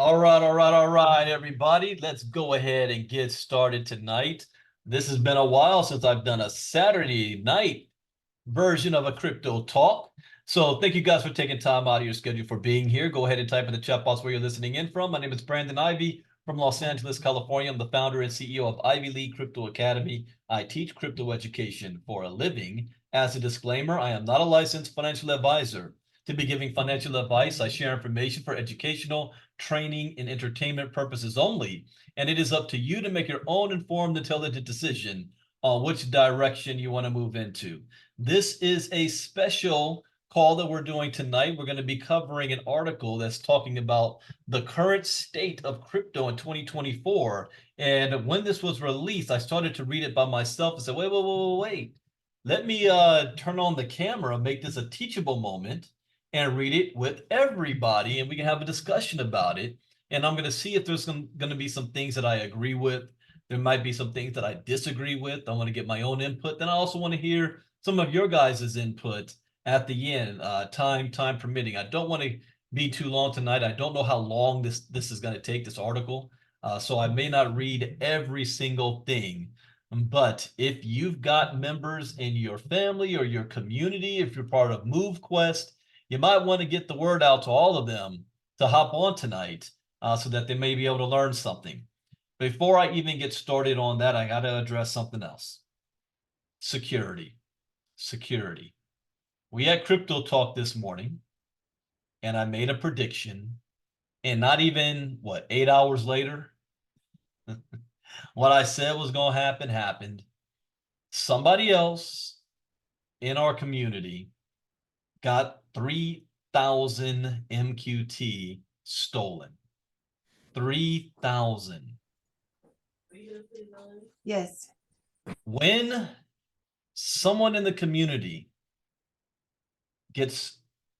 All right, everybody. Let's go ahead and get started tonight. This has been a while since I've done a Saturday night version of a crypto talk. So thank you guys for taking time out of your schedule for being here. Go ahead and type in the chat box where you're listening in from. My name is Brandon Ivey from Los Angeles, California. I'm the founder and CEO of Ivy League Crypto Academy. I teach crypto education for a living. As a disclaimer, I am not a licensed financial advisor. To be giving financial advice, I share information for educational, training, and entertainment purposes only, and it is up to you to make your own informed, intelligent decision on which direction you want to move into. This is a special call that we're doing tonight. We're going to be covering an article that's talking about the current state of crypto in 2024. And when this was released, I started to read it by myself and said, wait. Let me turn on the camera, make this a teachable moment, and read it with everybody, and we can have a discussion about it. And I'm going to see if there's going to be some things that I agree with. There might be some things that I disagree with. I want to get my own input. Then I also want to hear some of your guys' input at the end, time permitting. I don't want to be too long tonight. I don't know how long this is going to take, this article. So I may not read every single thing. But if you've got members in your family or your community, if you're part of MoveQuest, you might want to get the word out to all of them to hop on tonight so that they may be able to learn something. Before I even get started on that, I got to address something else. Security. We had crypto talk this morning, and I made a prediction, and not even, 8 hours later, what I said was going to happen happened. Somebody else in our community got 3,000 MQT stolen. 3,000. Yes. When someone in the community gets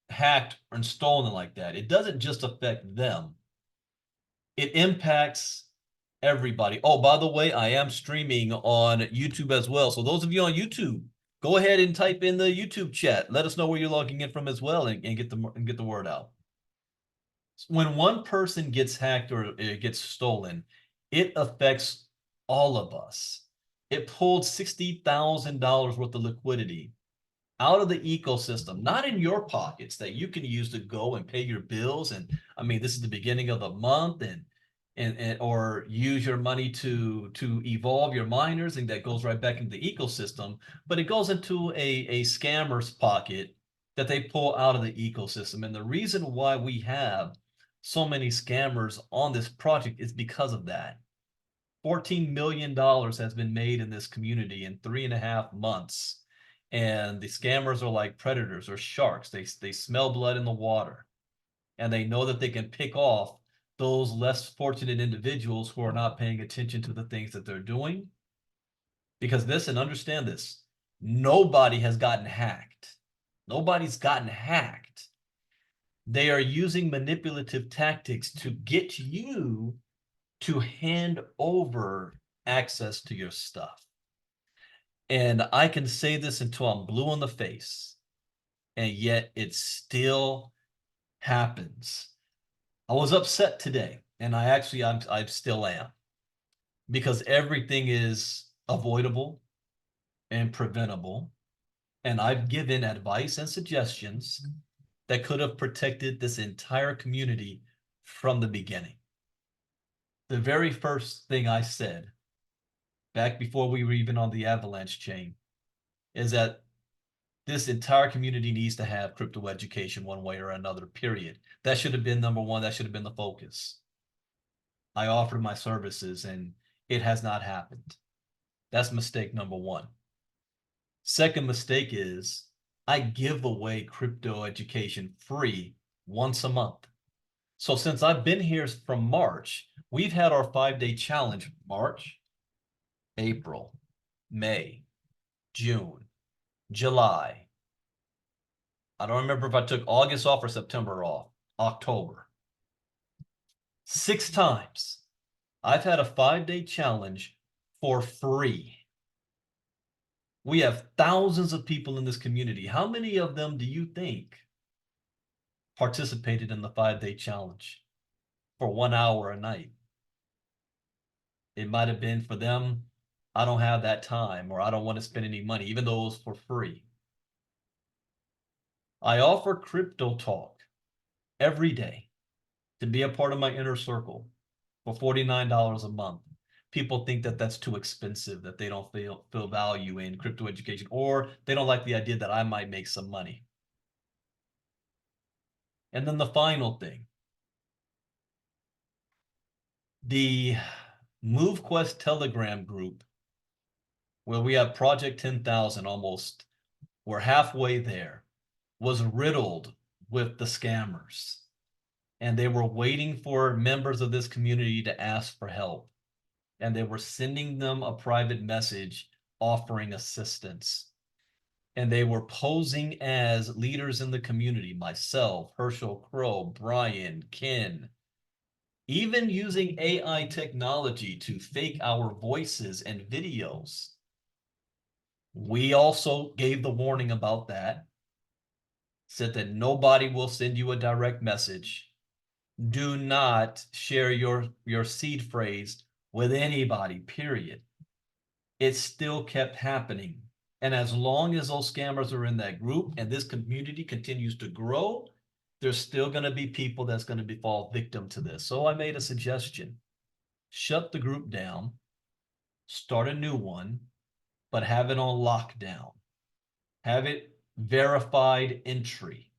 hacked or stolen like that, it doesn't just affect them. It impacts everybody. Oh, by the way, I am streaming on YouTube as well. So those of you on YouTube, go ahead and type in the YouTube chat. Let us know where you're logging in from as well, and get the word out. When one person gets hacked or it gets stolen, it affects all of us. It pulled $60,000 worth of liquidity out of the ecosystem, not in your pockets that you can use to go and pay your bills. And I mean, this is the beginning of the month, and or use your money to evolve your miners, and that goes right back into the ecosystem. But it goes into a scammer's pocket that they pull out of the ecosystem. And the reason why we have so many scammers on this project is because of that. $14 million has been made in this community in 3.5 months. And the scammers are like predators or sharks. They smell blood in the water, and they know that they can pick off those less fortunate individuals who are not paying attention to the things that they're doing. Because and understand this, nobody has gotten hacked. Nobody's gotten hacked. They are using manipulative tactics to get you to hand over access to your stuff. And I can say this until I'm blue in the face, and yet it still happens. I was upset today, and I still am, because everything is avoidable and preventable. And I've given advice and suggestions that could have protected this entire community from the beginning. The very first thing I said, back before we were even on the avalanche chain, is that this entire community needs to have crypto education one way or another, period. That should have been number one. That should have been the focus. I offered my services, and it has not happened. That's mistake number one. Second mistake is I give away crypto education free once a month. So since I've been here from March, we've had our 5-day challenge: March, April, May, June, July. I don't remember if I took August off or September off. October. 6 times I've had a 5-day challenge for free. We have thousands of people in this community. How many of them do you think participated in the 5-day challenge? for 1 hour a night. It might have been for them, I don't have that time, or I don't want to spend any money, even though it was for free. I offer crypto talk every day to be a part of my inner circle for $49 a month. People think that that's too expensive, that they don't feel value in crypto education, or they don't like the idea that I might make some money. And then the final thing, the MoveQuest Telegram group, where we have Project 10,000 almost, we're halfway there, was riddled with the scammers. And they were waiting for members of this community to ask for help. And they were sending them a private message offering assistance. And they were posing as leaders in the community, myself, Herschel Crow, Brian, Ken, even using AI technology to fake our voices and videos. We also gave the warning about that, said that nobody will send you a direct message. Do not share your seed phrase with anybody, period. It still kept happening. And as long as those scammers are in that group and this community continues to grow, there's still going to be people that's going to fall victim to this. So I made a suggestion. Shut the group down, start a new one, but have it on lockdown. Have it verified entry.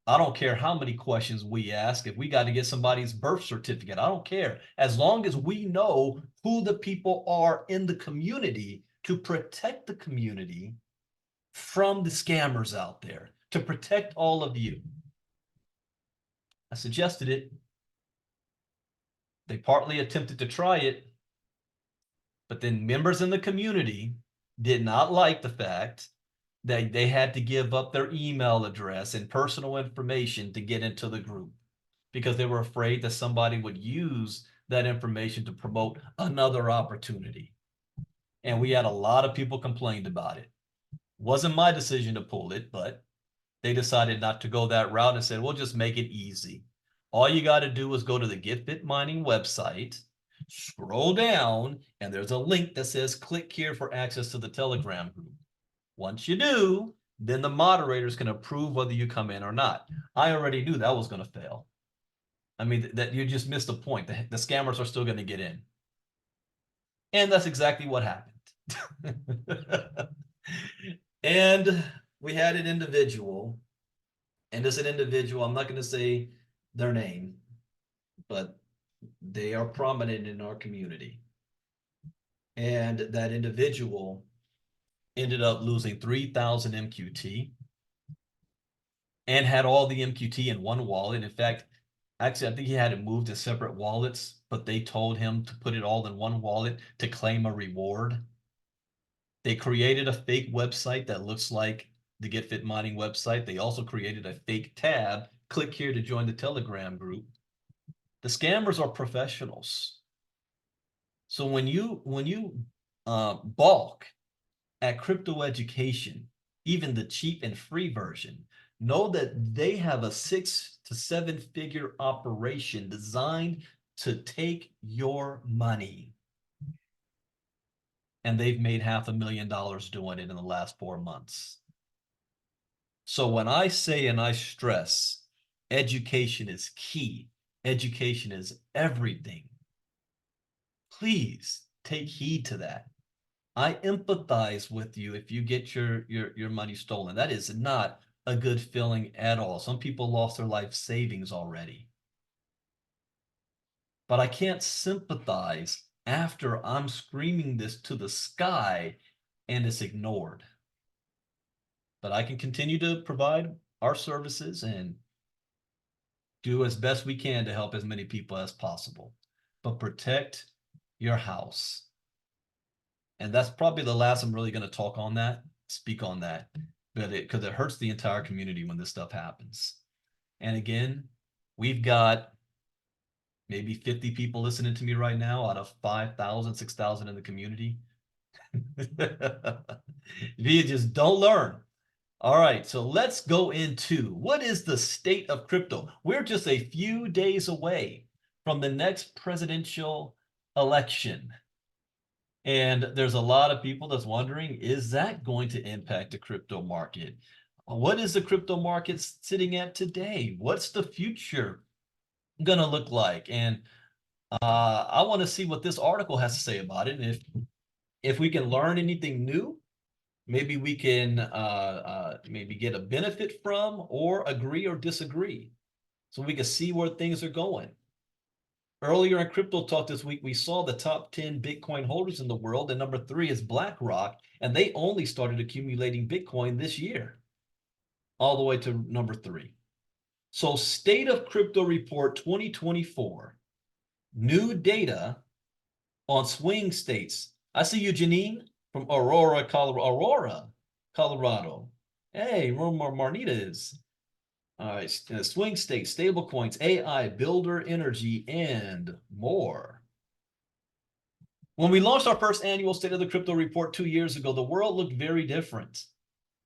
I don't care how many questions we ask. If we got to get somebody's birth certificate, I don't care. As long as we know who the people are in the community to protect the community from the scammers out there, to protect all of you. I suggested it. They partly attempted to try it, but then members in the community did not like the fact that they had to give up their email address and personal information to get into the group because they were afraid that somebody would use that information to promote another opportunity. And we had a lot of people complained about it. Wasn't my decision to pull it, but they decided not to go that route and said, we'll just make it easy. All you got to do is go to the Get Fit Mining website, scroll down, and there's a link that says click here for access to the Telegram group. Once you do, then the moderators can approve whether you come in or not. I already knew that was going to fail. I mean, that you just missed the point. The scammers are still going to get in. And that's exactly what happened. And we had an individual, and as an individual, I'm not going to say their name, but they are prominent in our community. And that individual ended up losing 3,000 MQT and had all the MQT in one wallet. In fact, actually, I think he had it moved to separate wallets, but they told him to put it all in one wallet to claim a reward. They created a fake website that looks like the Get Fit Mining website. They also created a fake tab. Click here to join the Telegram group. The scammers are professionals. So when you balk at crypto education, even the cheap and free version, know that they have a 6 to 7 figure operation designed to take your money. And they've made $500,000 doing it in the last 4 months. So when I say and I stress, education is key, education is everything, please take heed to that. I empathize with you if you get your money stolen. That is not a good feeling at all. Some people lost their life savings already. But I can't sympathize after I'm screaming this to the sky and it's ignored. But I can continue to provide our services and do as best we can to help as many people as possible. But protect your house. And that's probably the last I'm really going to speak on that, but because it hurts the entire community when this stuff happens. And again, we've got maybe 50 people listening to me right now out of 5,000, 6,000 in the community. You just don't learn. All right, so let's go into what is the state of crypto. We're just a few days away from the next presidential election. And there's a lot of people that's wondering, is that going to impact the crypto market? What is the crypto market sitting at today? What's the future going to look like? And I want to see what this article has to say about it. And if we can learn anything new, maybe we can maybe get a benefit from, or agree or disagree, so we can see where things are going. Earlier in Crypto Talk this week, we saw the top 10 Bitcoin holders in the world, and number 3 is BlackRock, and they only started accumulating Bitcoin this year, all the way to number 3. So State of Crypto Report 2024, new data on swing states. I see you, Janine, from Aurora, Colorado. Hey, where Marnita is. All right, swing states, stablecoins, AI, builder energy, and more. When we launched our first annual State of the Crypto Report 2 years ago, the world looked very different.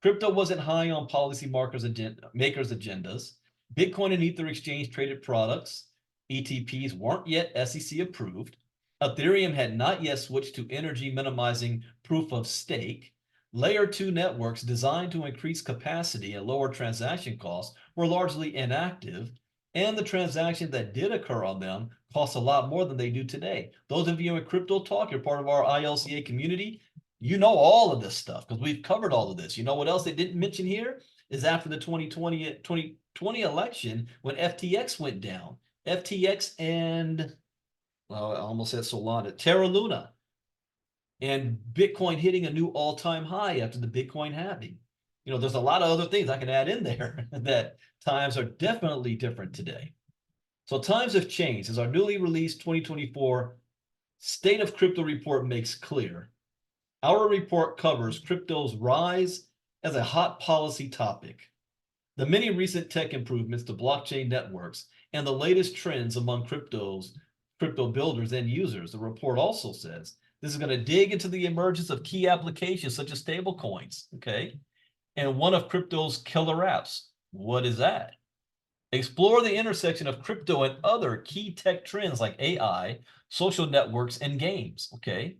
Crypto wasn't high on policy makers' agendas. Bitcoin and Ether exchange traded products. ETPs weren't yet SEC approved. Ethereum had not yet switched to energy minimizing proof of stake. Layer 2 networks designed to increase capacity and lower transaction costs were largely inactive, and the transactions that did occur on them cost a lot more than they do today. Those of you in Crypto Talk, you're part of our ILCA community, you know all of this stuff because we've covered all of this. You know what else they didn't mention here is after the 2020 election, when FTX went down. FTX and, well, I almost said Solana, Terra Luna, and Bitcoin hitting a new all-time high after the Bitcoin halving. You know, there's a lot of other things I can add in there that times are definitely different today. So times have changed, as our newly released 2024 State of Crypto Report makes clear. Our report covers crypto's rise as a hot policy topic, the many recent tech improvements to blockchain networks, and the latest trends among crypto builders and users. The report also says this is going to dig into the emergence of key applications such as stablecoins, okay? And one of crypto's killer apps. What is that? Explore the intersection of crypto and other key tech trends like AI, social networks, and games, okay?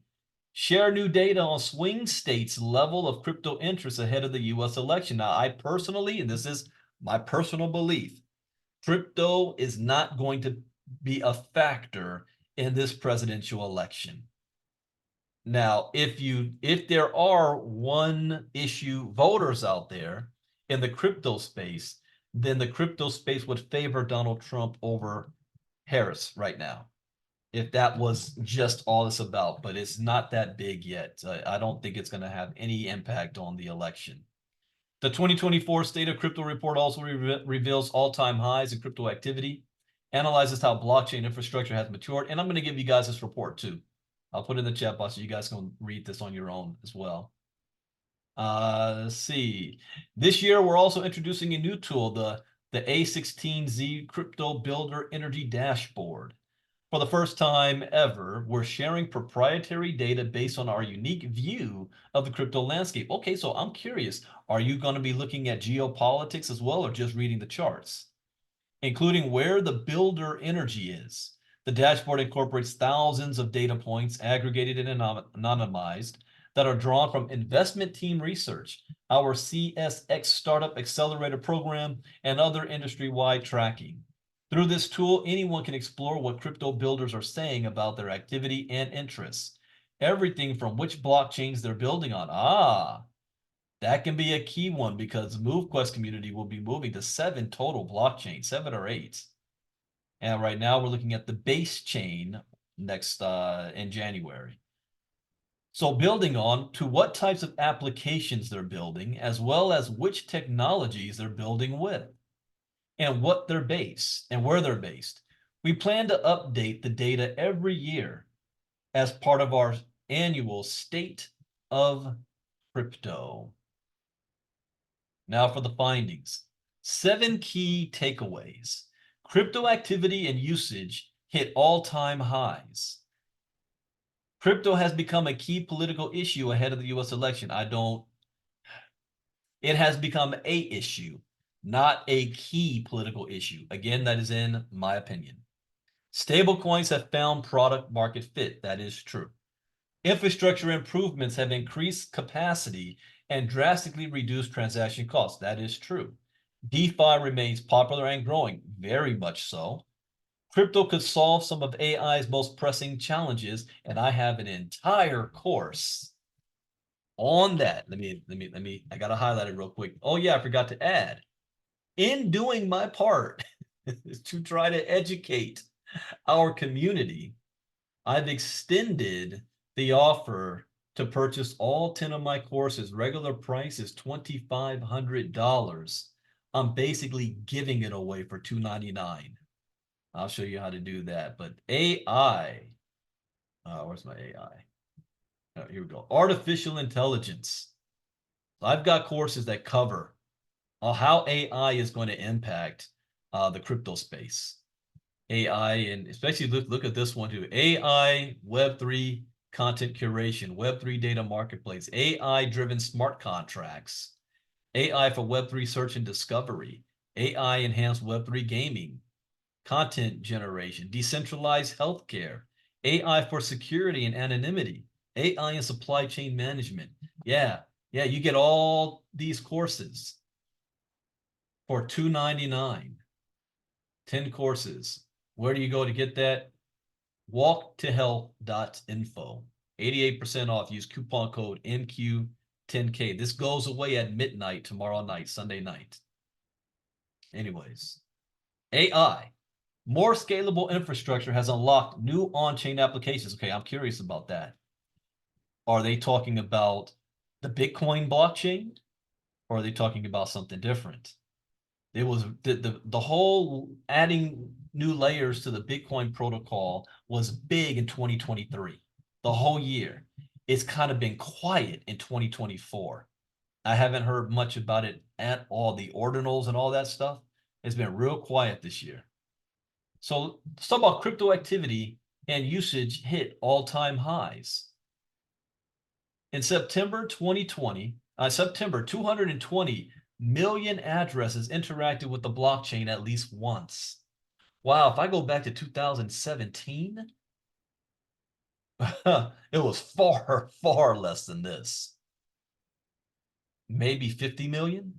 Share new data on swing states' level of crypto interest ahead of the US election. Now, I personally, and this is my personal belief, crypto is not going to be a factor in this presidential election. Now, if there are one issue voters out there in the crypto space, then the crypto space would favor Donald Trump over Harris right now, if that was just all it's about. But it's not that big yet. I don't think it's going to have any impact on the election. The 2024 State of Crypto Report also reveals all-time highs in crypto activity, analyzes how blockchain infrastructure has matured, and I'm going to give you guys this report too. I'll put it in the chat box so you guys can read this on your own as well. Let's see. This year, we're also introducing a new tool, the A16Z Crypto Builder Energy Dashboard. For the first time ever, we're sharing proprietary data based on our unique view of the crypto landscape. Okay, so I'm curious, are you going to be looking at geopolitics as well, or just reading the charts? Including where the builder energy is. The dashboard incorporates thousands of data points aggregated and anonymized that are drawn from investment team research, our CSX Startup Accelerator program, and other industry-wide tracking. Through this tool, anyone can explore what crypto builders are saying about their activity and interests. Everything from which blockchains they're building on. That can be a key one, because the MoveQuest community will be moving to 7 total blockchains, 7 or 8. And right now we're looking at the base chain next in January. So building on to what types of applications they're building, as well as which technologies they're building with, and what they're based and where they're based. We plan to update the data every year as part of our annual State of Crypto. Now for the findings. 7 key takeaways. Crypto activity and usage hit all-time highs. Crypto has become a key political issue ahead of the US election. It has become a issue, not a key political issue. Again, that is in my opinion. Stablecoins have found product market fit. That is true. Infrastructure improvements have increased capacity and drastically reduced transaction costs. That is true. DeFi remains popular and growing, very much so. Crypto could solve some of AI's most pressing challenges, and I have an entire course on that. I gotta highlight it real quick. Oh yeah, I forgot to add. In doing my part is to try to educate our community, I've extended the offer to purchase all 10 of my courses. Regular price is $2,500. I'm basically giving it away for $299. I'll show you how to do that. But AI, where's my AI? Oh, here we go. Artificial intelligence. I've got courses that cover how AI is going to impact the crypto space. AI, and especially look at this one too. AI, Web3 content curation, Web3 data marketplace, AI-driven smart contracts, AI for Web3 search and discovery, AI-enhanced Web3 gaming, content generation, decentralized healthcare, AI for security and anonymity, AI and supply chain management. Yeah, you get all these courses for $299, 10 courses. Where do you go to get that? Walktohealth.info. 88% off. Use coupon code MQ10K. This goes away at midnight tomorrow night, Sunday night. Anyways, AI. More scalable infrastructure has unlocked new on-chain applications. Okay, I'm curious about that. Are they talking about the Bitcoin blockchain, or are they talking about something different? It was the whole adding new layers to the Bitcoin protocol was big in 2023, the whole year. It's kind of been quiet in 2024. I haven't heard much about it at all. The ordinals and all that stuff, it's been real quiet this year. So let's talk about crypto activity and usage hit all-time highs. In September 2020, September 220 million addresses interacted with the blockchain at least once. Wow, if I go back to 2017, it was far, far less than this. Maybe 50 million?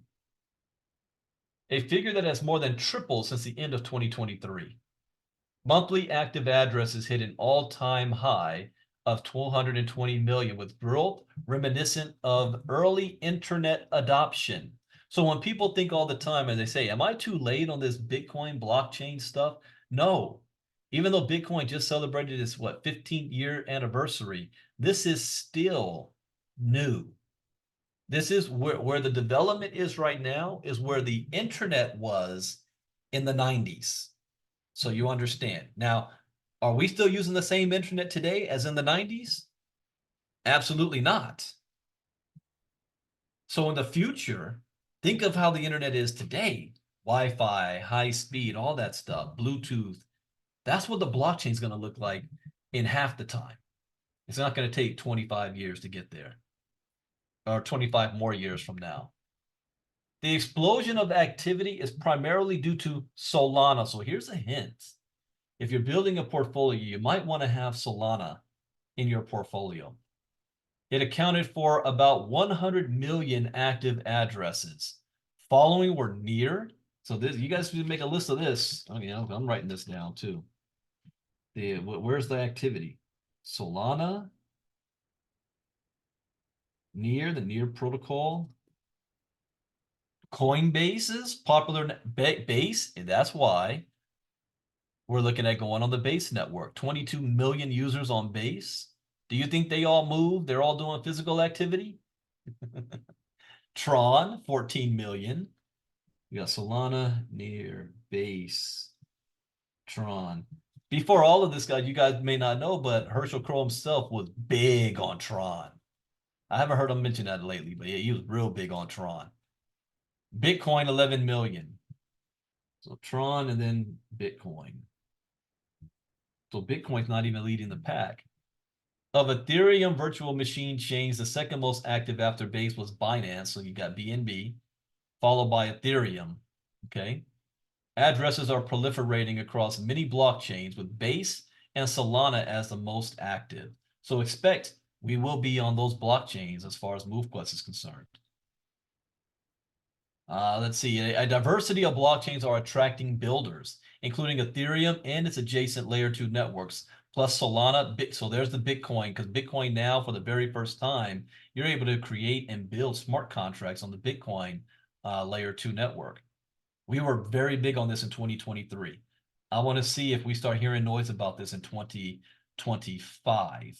A figure that has more than tripled since the end of 2023. Monthly active addresses hit an all-time high of 220 million, with growth reminiscent of early internet adoption. So when people think all the time and they say, am I too late on this Bitcoin blockchain stuff? No. Even though Bitcoin just celebrated its, 15th year anniversary, this is still new. This is where the development is right now, is where the internet was in the 90s. So you understand. Now, are we still using the same internet today as in the 90s? Absolutely not. So in the future, think of how the internet is today. Wi-Fi, high speed, all that stuff, Bluetooth. That's what the blockchain is going to look like in half the time. It's not going to take 25 years to get there, or 25 more years from now. The explosion of activity is primarily due to Solana. So here's a hint. If you're building a portfolio, you might want to have Solana in your portfolio. It accounted for about 100 million active addresses. Following were Near. So this, you guys should make a list of this. Okay, I'm writing this down too. Where's the activity? Solana, Near, the Near protocol. Coinbase's popular base, and that's why we're looking at going on the Base network. 22 million users on Base. Do you think they all move? They're all doing physical activity? Tron, 14 million. You got Solana, Near, Base, Tron. Before all of this, guys, you guys may not know, but Herschel Crow himself was big on Tron. I haven't heard him mention that lately, but yeah, he was real big on Tron. Bitcoin, 11 million. So Tron and then Bitcoin. So Bitcoin's not even leading the pack. Of Ethereum virtual machine chains, the second most active after Base was Binance. So you got BNB, followed by Ethereum. Okay. Addresses are proliferating across many blockchains with Base and Solana as the most active. So expect we will be on those blockchains as far as MoveQuest is concerned. Let's see, a diversity of blockchains are attracting builders, including Ethereum and its adjacent layer 2 networks, plus Solana. So there's the Bitcoin, because Bitcoin now, for the very first time, you're able to create and build smart contracts on the Bitcoin layer 2 network. We were very big on this in 2023. I want to see if we start hearing noise about this in 2025,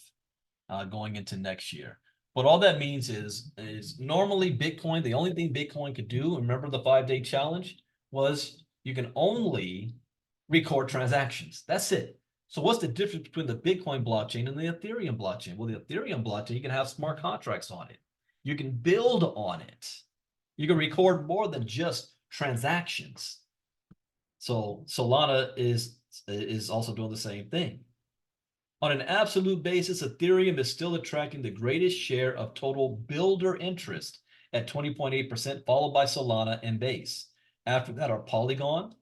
going into next year. But all that means is normally Bitcoin, the only thing Bitcoin could do, remember the 5-day challenge, was you can only record transactions. That's it. So what's the difference between the Bitcoin blockchain and the Ethereum blockchain? Well, the Ethereum blockchain, you can have smart contracts on it. You can build on it. You can record more than just transactions. So Solana is also doing the same thing. On an absolute basis, Ethereum is still attracting the greatest share of total builder interest at 20.8%, followed by Solana and Base. After that are Polygon,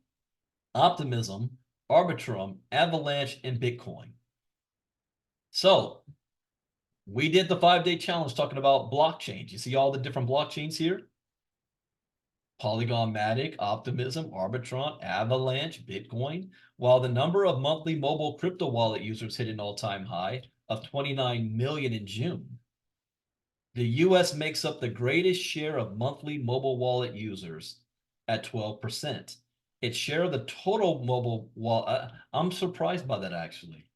Optimism, Arbitrum, Avalanche, and Bitcoin. So we did the 5-day challenge talking about blockchains. You see all the different blockchains here? Polygon Matic, Optimism, Arbitron, Avalanche, Bitcoin, while the number of monthly mobile crypto wallet users hit an all-time high of 29 million in June. The US makes up the greatest share of monthly mobile wallet users at 12%. Its share of the total mobile wallet, I'm surprised by that actually.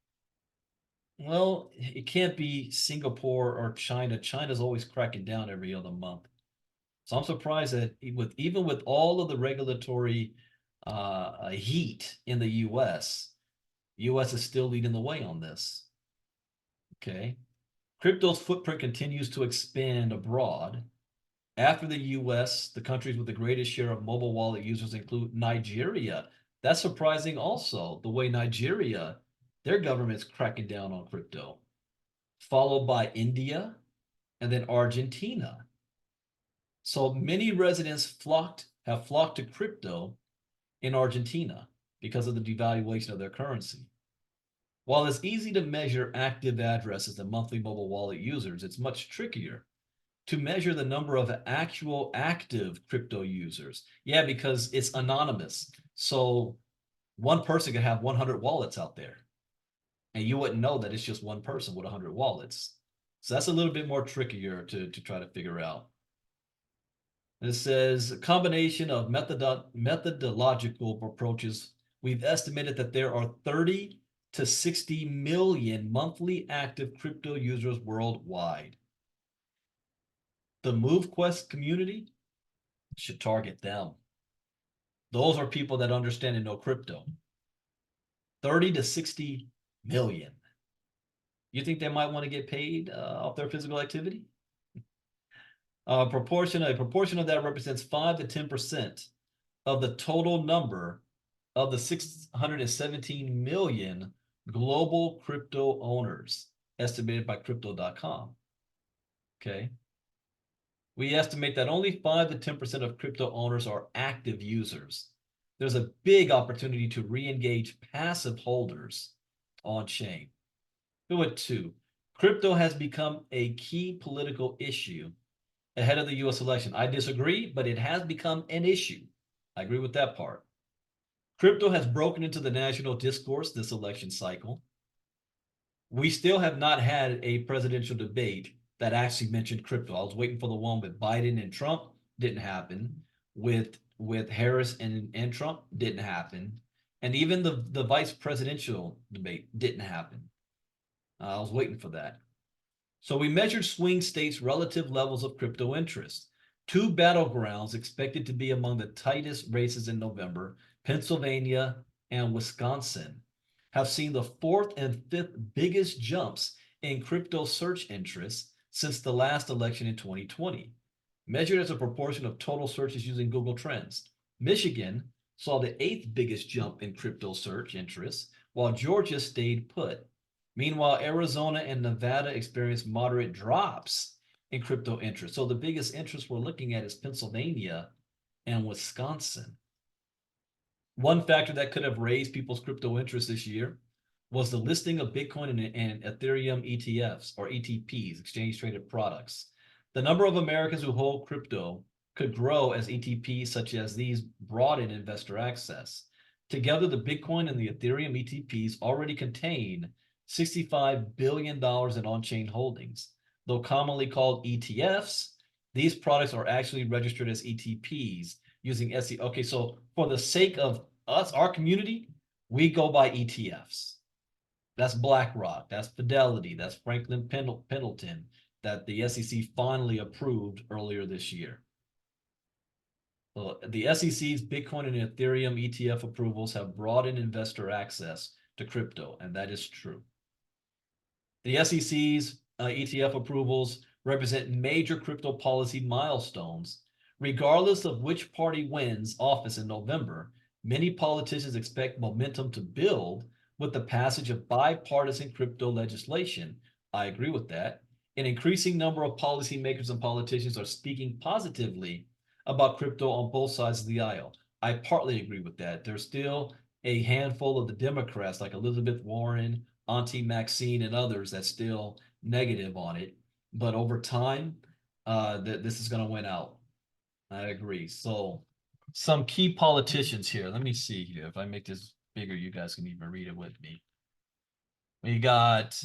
Well, it can't be Singapore or China. China's always cracking down every other month. So I'm surprised that even with all of the regulatory heat in the U.S., U.S. is still leading the way on this. Okay. Crypto's footprint continues to expand abroad. After the U.S., the countries with the greatest share of mobile wallet users include Nigeria. That's surprising also, the way Nigeria, their government's cracking down on crypto, followed by India and then Argentina. So many residents have flocked to crypto in Argentina because of the devaluation of their currency. While it's easy to measure active addresses and monthly mobile wallet users, it's much trickier to measure the number of actual active crypto users. Yeah, because it's anonymous. So one person could have 100 wallets out there, and you wouldn't know that it's just one person with 100 wallets. So that's a little bit more trickier to try to figure out. It says a combination of methodological approaches. We've estimated that there are 30 to 60 million monthly active crypto users worldwide. The MoveQuest community should target them. Those are people that understand and know crypto. 30 to 60 million. You think they might want to get paid off their physical activity? A proportion of that represents 5 to 10% of the total number of the 617 million global crypto owners, estimated by crypto.com. Okay. We estimate that only 5 to 10% of crypto owners are active users. There's a big opportunity to re-engage passive holders on chain. Go at 2. Crypto has become a key political issue ahead of the US election. I disagree, but it has become an issue. I agree with that part. Crypto has broken into the national discourse this election cycle. We still have not had a presidential debate that actually mentioned crypto. I was waiting for the one with Biden and Trump, didn't happen. With Harris and Trump, didn't happen. And even the vice presidential debate didn't happen. I was waiting for that. So we measured swing states' relative levels of crypto interest. 2 battlegrounds expected to be among the tightest races in November, Pennsylvania and Wisconsin, have seen the 4th and 5th biggest jumps in crypto search interest since the last election in 2020, measured as a proportion of total searches using Google Trends. Michigan saw the 8th biggest jump in crypto search interest, while Georgia stayed put. Meanwhile, Arizona and Nevada experienced moderate drops in crypto interest. So the biggest interest we're looking at is Pennsylvania and Wisconsin. One factor that could have raised people's crypto interest this year was the listing of Bitcoin and Ethereum ETFs or ETPs, exchange traded products. The number of Americans who hold crypto could grow as ETPs such as these broaden investor access. Together, the Bitcoin and the Ethereum ETPs already contain $65 billion in on-chain holdings. Though commonly called ETFs, these products are actually registered as ETPs using SEC. Okay, so for the sake of us, our community, we go by ETFs. That's BlackRock, that's Fidelity, that's Franklin Pendleton that the SEC finally approved earlier this year. The SEC's Bitcoin and Ethereum ETF approvals have broadened investor access to crypto, and that is true. The SEC's ETF approvals represent major crypto policy milestones. Regardless of which party wins office in November, many politicians expect momentum to build with the passage of bipartisan crypto legislation. I agree with that. An increasing number of policymakers and politicians are speaking positively about crypto on both sides of the aisle. I partly agree with that. There's still a handful of the Democrats, like Elizabeth Warren, Auntie Maxine, and others, that's still negative on it. But over time, this is going to win out. I agree. So, some key politicians here. Let me see here. If I make this bigger, you guys can even read it with me. We got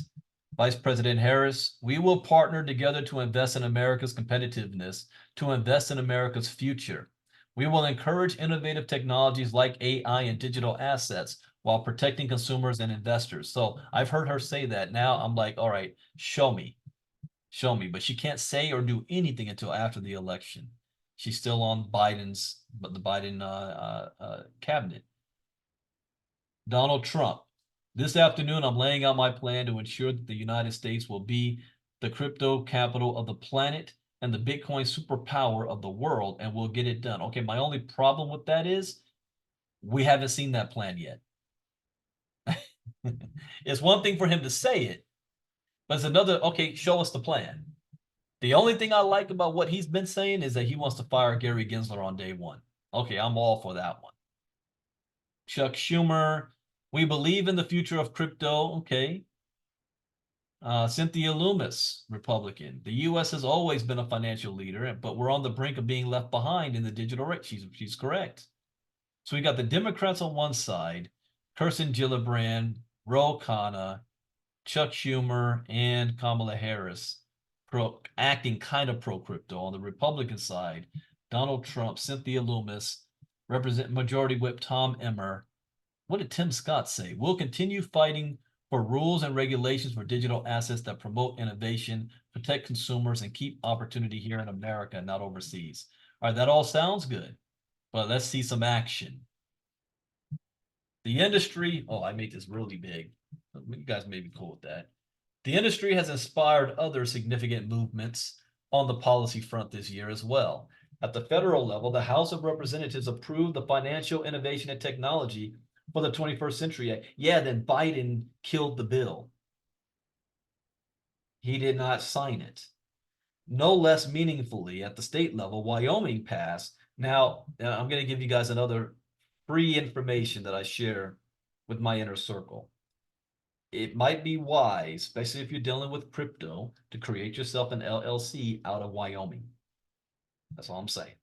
Vice President Harris. We will partner together to invest in America's competitiveness, to invest in America's future. We will encourage innovative technologies like AI and digital assets while protecting consumers and investors. So I've heard her say that. Now I'm like, all right, show me. Show me. But she can't say or do anything until after the election. She's still on the Biden cabinet. Donald Trump. This afternoon, I'm laying out my plan to ensure that the United States will be the crypto capital of the planet and the Bitcoin superpower of the world, and we'll get it done. Okay, my only problem with that is we haven't seen that plan yet. It's one thing for him to say it, but it's another, okay, show us the plan. The only thing I like about what he's been saying is that he wants to fire Gary Gensler on day one. Okay, I'm all for that one. Chuck Schumer, we believe in the future of crypto. Okay. Cynthia Loomis, Republican. The U.S. has always been a financial leader, but we're on the brink of being left behind in the digital race. She's correct. So we got the Democrats on one side, Kirsten Gillibrand, Ro Khanna, Chuck Schumer, and Kamala Harris acting kind of pro-crypto. On the Republican side, Donald Trump, Cynthia Loomis, Majority Whip Tom Emmer. What did Tim Scott say? We'll continue fighting for rules and regulations for digital assets that promote innovation, protect consumers, and keep opportunity here in America, not overseas. All right, that all sounds good, but let's see some action. The industry, oh, I made this really big. You guys may be cool with that. The industry has inspired other significant movements on the policy front this year as well. At the federal level, the House of Representatives approved the Financial Innovation and Technology for the 21st Century Act. Yeah, then Biden killed the bill. He did not sign it. No less meaningfully, at the state level, Wyoming passed. Now, I'm going to give you guys another free information that I share with my inner circle. It might be wise, especially if you're dealing with crypto, to create yourself an LLC out of Wyoming. That's all I'm saying.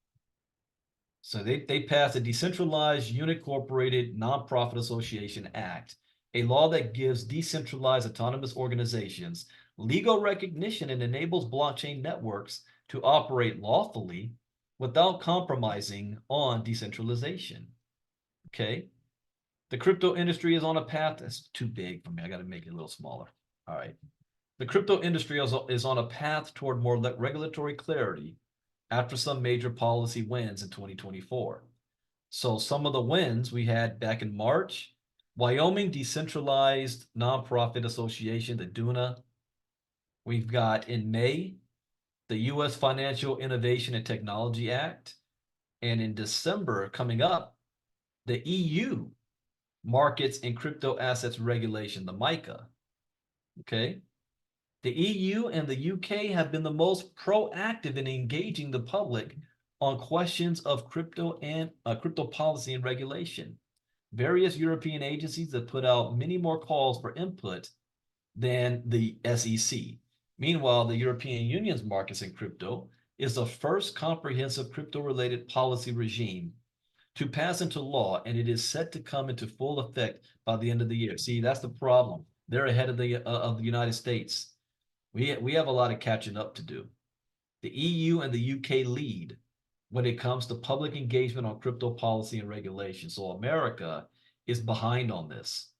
So they passed a Decentralized Unincorporated Nonprofit Association Act, a law that gives decentralized autonomous organizations legal recognition and enables blockchain networks to operate lawfully without compromising on decentralization. Okay. The crypto industry is on a path that's too big for me. I got to make it a little smaller. All right. The crypto industry is on a path toward more regulatory clarity after some major policy wins in 2024. So some of the wins we had back in March, Wyoming Decentralized Nonprofit Association, the DUNA. We've got in May, the U.S. Financial Innovation and Technology Act. And in December, coming up, the EU Markets and Crypto Assets Regulation, the MiCA. Okay. The EU and the UK have been the most proactive in engaging the public on questions of crypto and crypto policy and regulation. various European agencies that put out many more calls for input than the SEC. Meanwhile, the European Union's markets in crypto is the first comprehensive crypto-related policy regime to pass into law, and it is set to come into full effect by the end of the year. See, that's the problem. They're ahead of the United States. We have a lot of catching up to do. The EU and the UK lead when it comes to public engagement on crypto policy and regulation. So America is behind on this.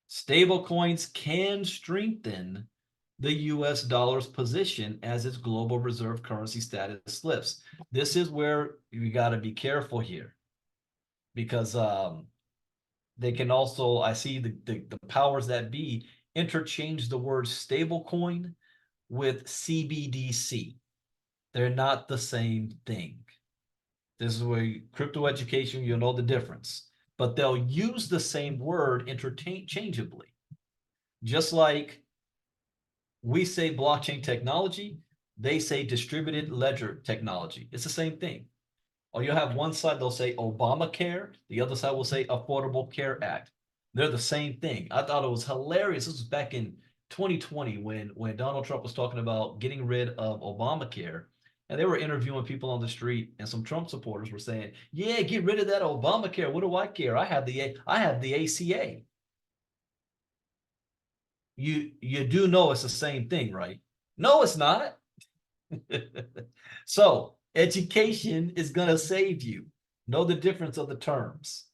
Stablecoins can strengthen the US dollar's position as its global reserve currency status slips. This is where you got to be careful here because they can also, I see the powers that be interchange the word stablecoin with CBDC. They're not the same thing. This is where crypto education, you'll know the difference. But they'll use the same word interchangeably. Just like we say blockchain technology, they say distributed ledger technology. It's the same thing. Or you'll have one side, they'll say Obamacare. The other side will say Affordable Care Act. They're the same thing. I thought it was hilarious. This was back in 2020 when Donald Trump was talking about getting rid of Obamacare. And they were interviewing people on the street, and some Trump supporters were saying, "Yeah, get rid of that Obamacare. What do I care? I have the ACA." You do know it's the same thing, right? No, it's not. So education is going to save you. Know the difference of the terms.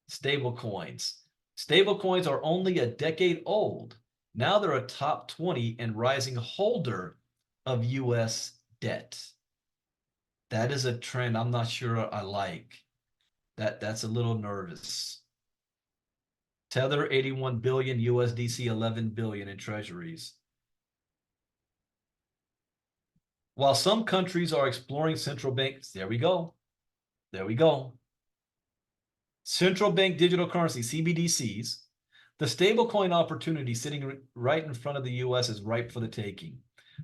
Stable coins. Stable coins are only a decade old. Now they're a top 20 and rising holder of US debt. That is a trend I'm not sure I like. That's a little nervous. Tether 81 billion, USDC 11 billion in treasuries. While some countries are exploring central banks, there we go. There we go. Central bank digital currency, CBDCs, the stablecoin opportunity sitting right in front of the US is ripe for the taking.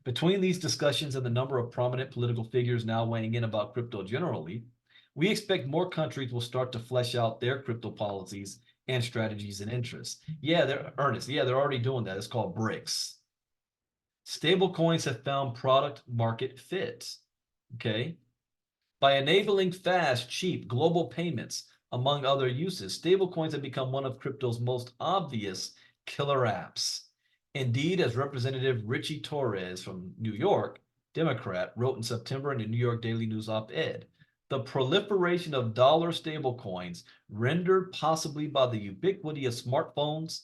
Between these discussions and the number of prominent political figures now weighing in about crypto generally, we expect more countries will start to flesh out their crypto policies and strategies and interests. Yeah, they're earnest. Yeah, they're already doing that. It's called BRICS. Stablecoins have found product market fit. Okay. By enabling fast, cheap global payments, among other uses, stablecoins have become one of crypto's most obvious killer apps. Indeed, as Representative Richie Torres from New York, Democrat, wrote in September in the New York Daily News op-ed, the proliferation of dollar stablecoins, rendered possibly by the ubiquity of smartphones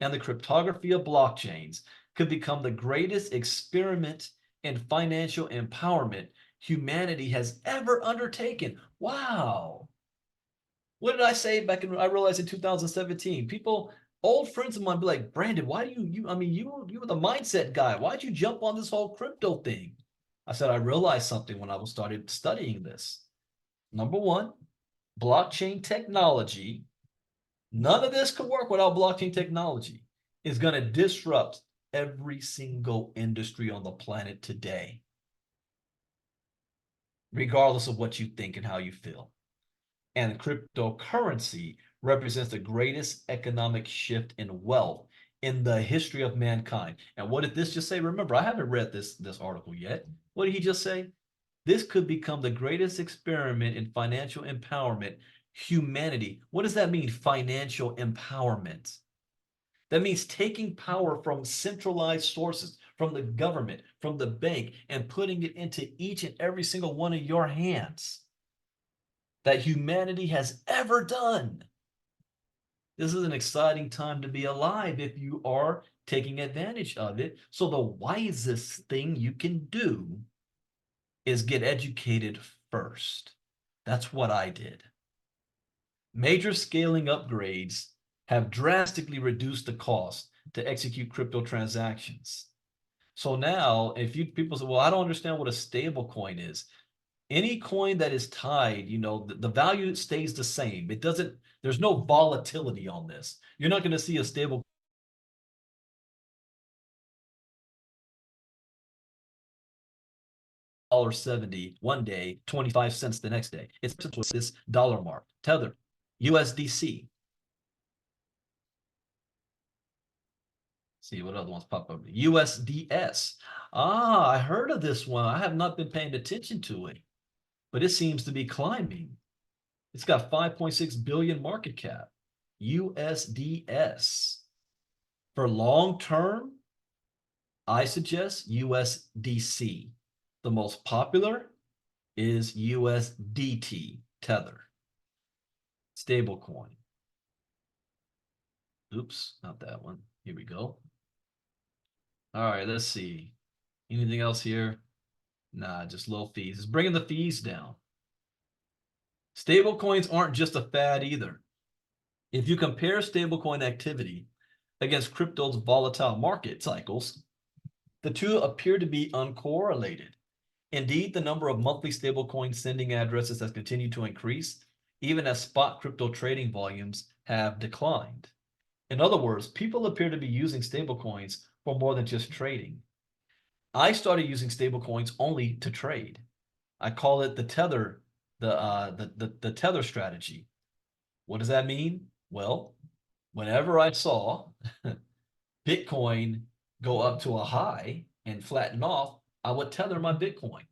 and the cryptography of blockchains, could become the greatest experiment in financial empowerment humanity has ever undertaken. Wow. What did I say back in, I realized in 2017, people, old friends of mine be like, "Brandon, why do you were the mindset guy. Why'd you jump on this whole crypto thing?" I said, I realized something when I started studying this. Number one, blockchain technology. None of this could work without blockchain technology. Is going to disrupt every single industry on the planet today, regardless of what you think and how you feel. And cryptocurrency represents the greatest economic shift in wealth in the history of mankind. And what did this just say? Remember, I haven't read this article yet. What did he just say? This could become the greatest experiment in financial empowerment humanity. What does that mean, financial empowerment? That means taking power from centralized sources, from the government, from the bank, and putting it into each and every single one of your hands that humanity has ever done. This is an exciting time to be alive if you are taking advantage of it. So the wisest thing you can do is get educated first. That's what I did. Major scaling upgrades have drastically reduced the cost to execute crypto transactions. So now, if people say, "Well, I don't understand what a stable coin is," any coin that is tied, the value stays the same. It doesn't, there's no volatility on this. You're not going to see a stable $1.70 one day, 25 cents the next day. It's this dollar mark. Tether, USDC. See what other ones pop up. USDS. Ah, I heard of this one. I have not been paying attention to it, but it seems to be climbing. It's got 5.6 billion market cap. USDS. For long term, I suggest USDC. The most popular is USDT, Tether. Stablecoin. Oops, not that one. Here we go. All right, let's see. Anything else here? Nah, just low fees. It's bringing the fees down. Stablecoins aren't just a fad either. If you compare stablecoin activity against crypto's volatile market cycles, the two appear to be uncorrelated. Indeed, the number of monthly stablecoin sending addresses has continued to increase, even as spot crypto trading volumes have declined. In other words, people appear to be using stablecoins for more than just trading. I started using stablecoins only to trade. I call it the tether, the tether strategy. What does that mean? Well, whenever I saw Bitcoin go up to a high and flatten off, I would tether my Bitcoin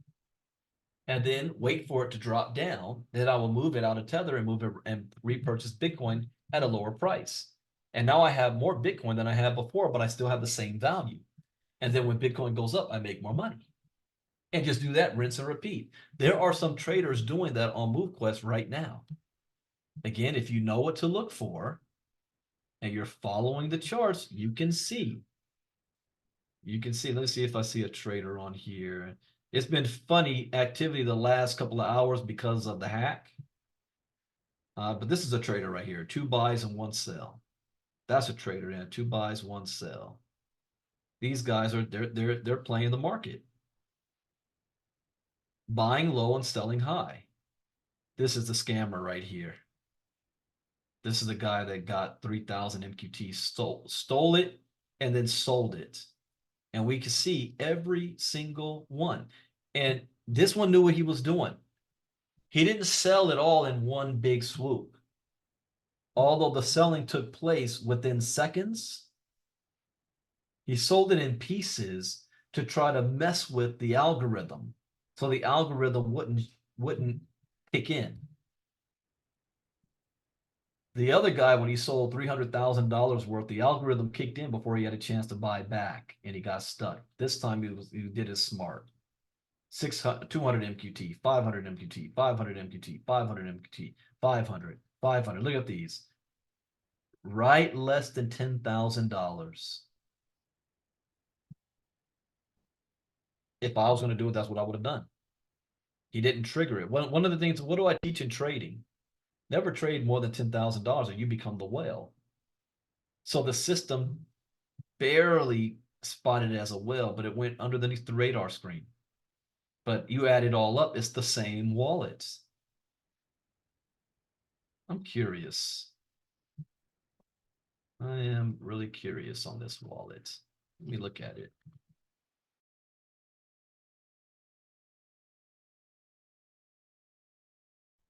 and then wait for it to drop down. Then I will move it out of tether and move it and repurchase Bitcoin at a lower price. And now I have more Bitcoin than I had before, but I still have the same value. And then when Bitcoin goes up, I make more money. And just do that, rinse and repeat. There are some traders doing that on MoveQuest right now. Again, if you know what to look for and you're following the charts, you can see. You can see, let's see if I see a trader on here. It's been funny activity the last couple of hours because of the hack. But this is a trader right here, 2 buys and 1 sell. That's a trader in 2 buys, 1 sell. These guys are they're playing the market. Buying low and selling high. This is the scammer right here. This is the guy that got 3,000 MQT, stole it, and then sold it. And we can see every single one. And this one knew what he was doing. He didn't sell it all in one big swoop. Although the selling took place within seconds, he sold it in pieces to try to mess with the algorithm, so the algorithm wouldn't kick in. The other guy, when he sold $300,000 worth, the algorithm kicked in before he had a chance to buy back, and he got stuck. This time he did it smart. 200 MQT, 500 MQT, 500 MQT, 500 MQT, 500, 500. Look at these. Right less than $10,000. If I was going to do it, that's what I would have done. He didn't trigger it. One of the things, what do I teach in trading? Never trade more than $10,000 or you become the whale. So the system barely spotted it as a whale, but it went underneath the radar screen. But you add it all up, it's the same wallet. I'm curious. I am really curious on this wallet. Let me look at it.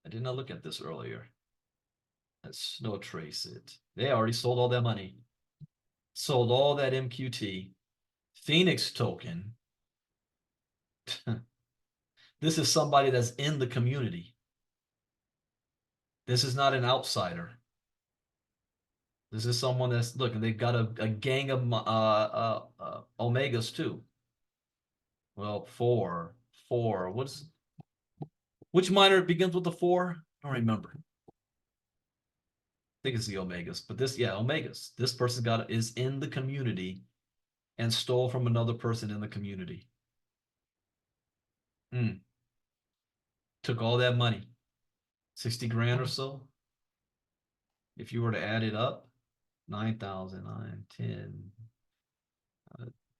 I did not look at this earlier. Let's no trace it. They already sold all that money. Sold all that MQT. Phoenix token. This is somebody that's in the community. This is not an outsider. This is someone that's, look, they've got a gang of Omegas too. Well, four, which miner begins with the 4? I don't remember. I think it's the Omegas, but this, yeah, Omegas. This person is in the community and stole from another person in the community. Took all that money, 60 grand or so. If you were to add it up, 9,000, 9, 10,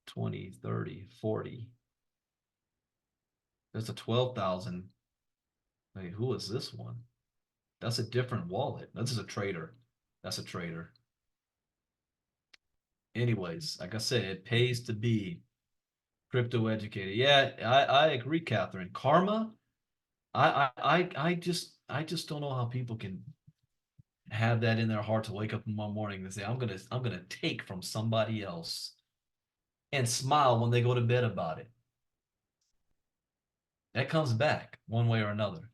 20, 30, 40. There's a 12,000. Wait, who is this one? That's a different wallet. This is a trader. That's a trader. Anyways, like I said, it pays to be crypto educated. Yeah, I agree, Catherine. Karma, I just don't know how people can have that in their heart to wake up in one morning and say, I'm gonna take from somebody else and smile when they go to bed about it. That comes back one way or another.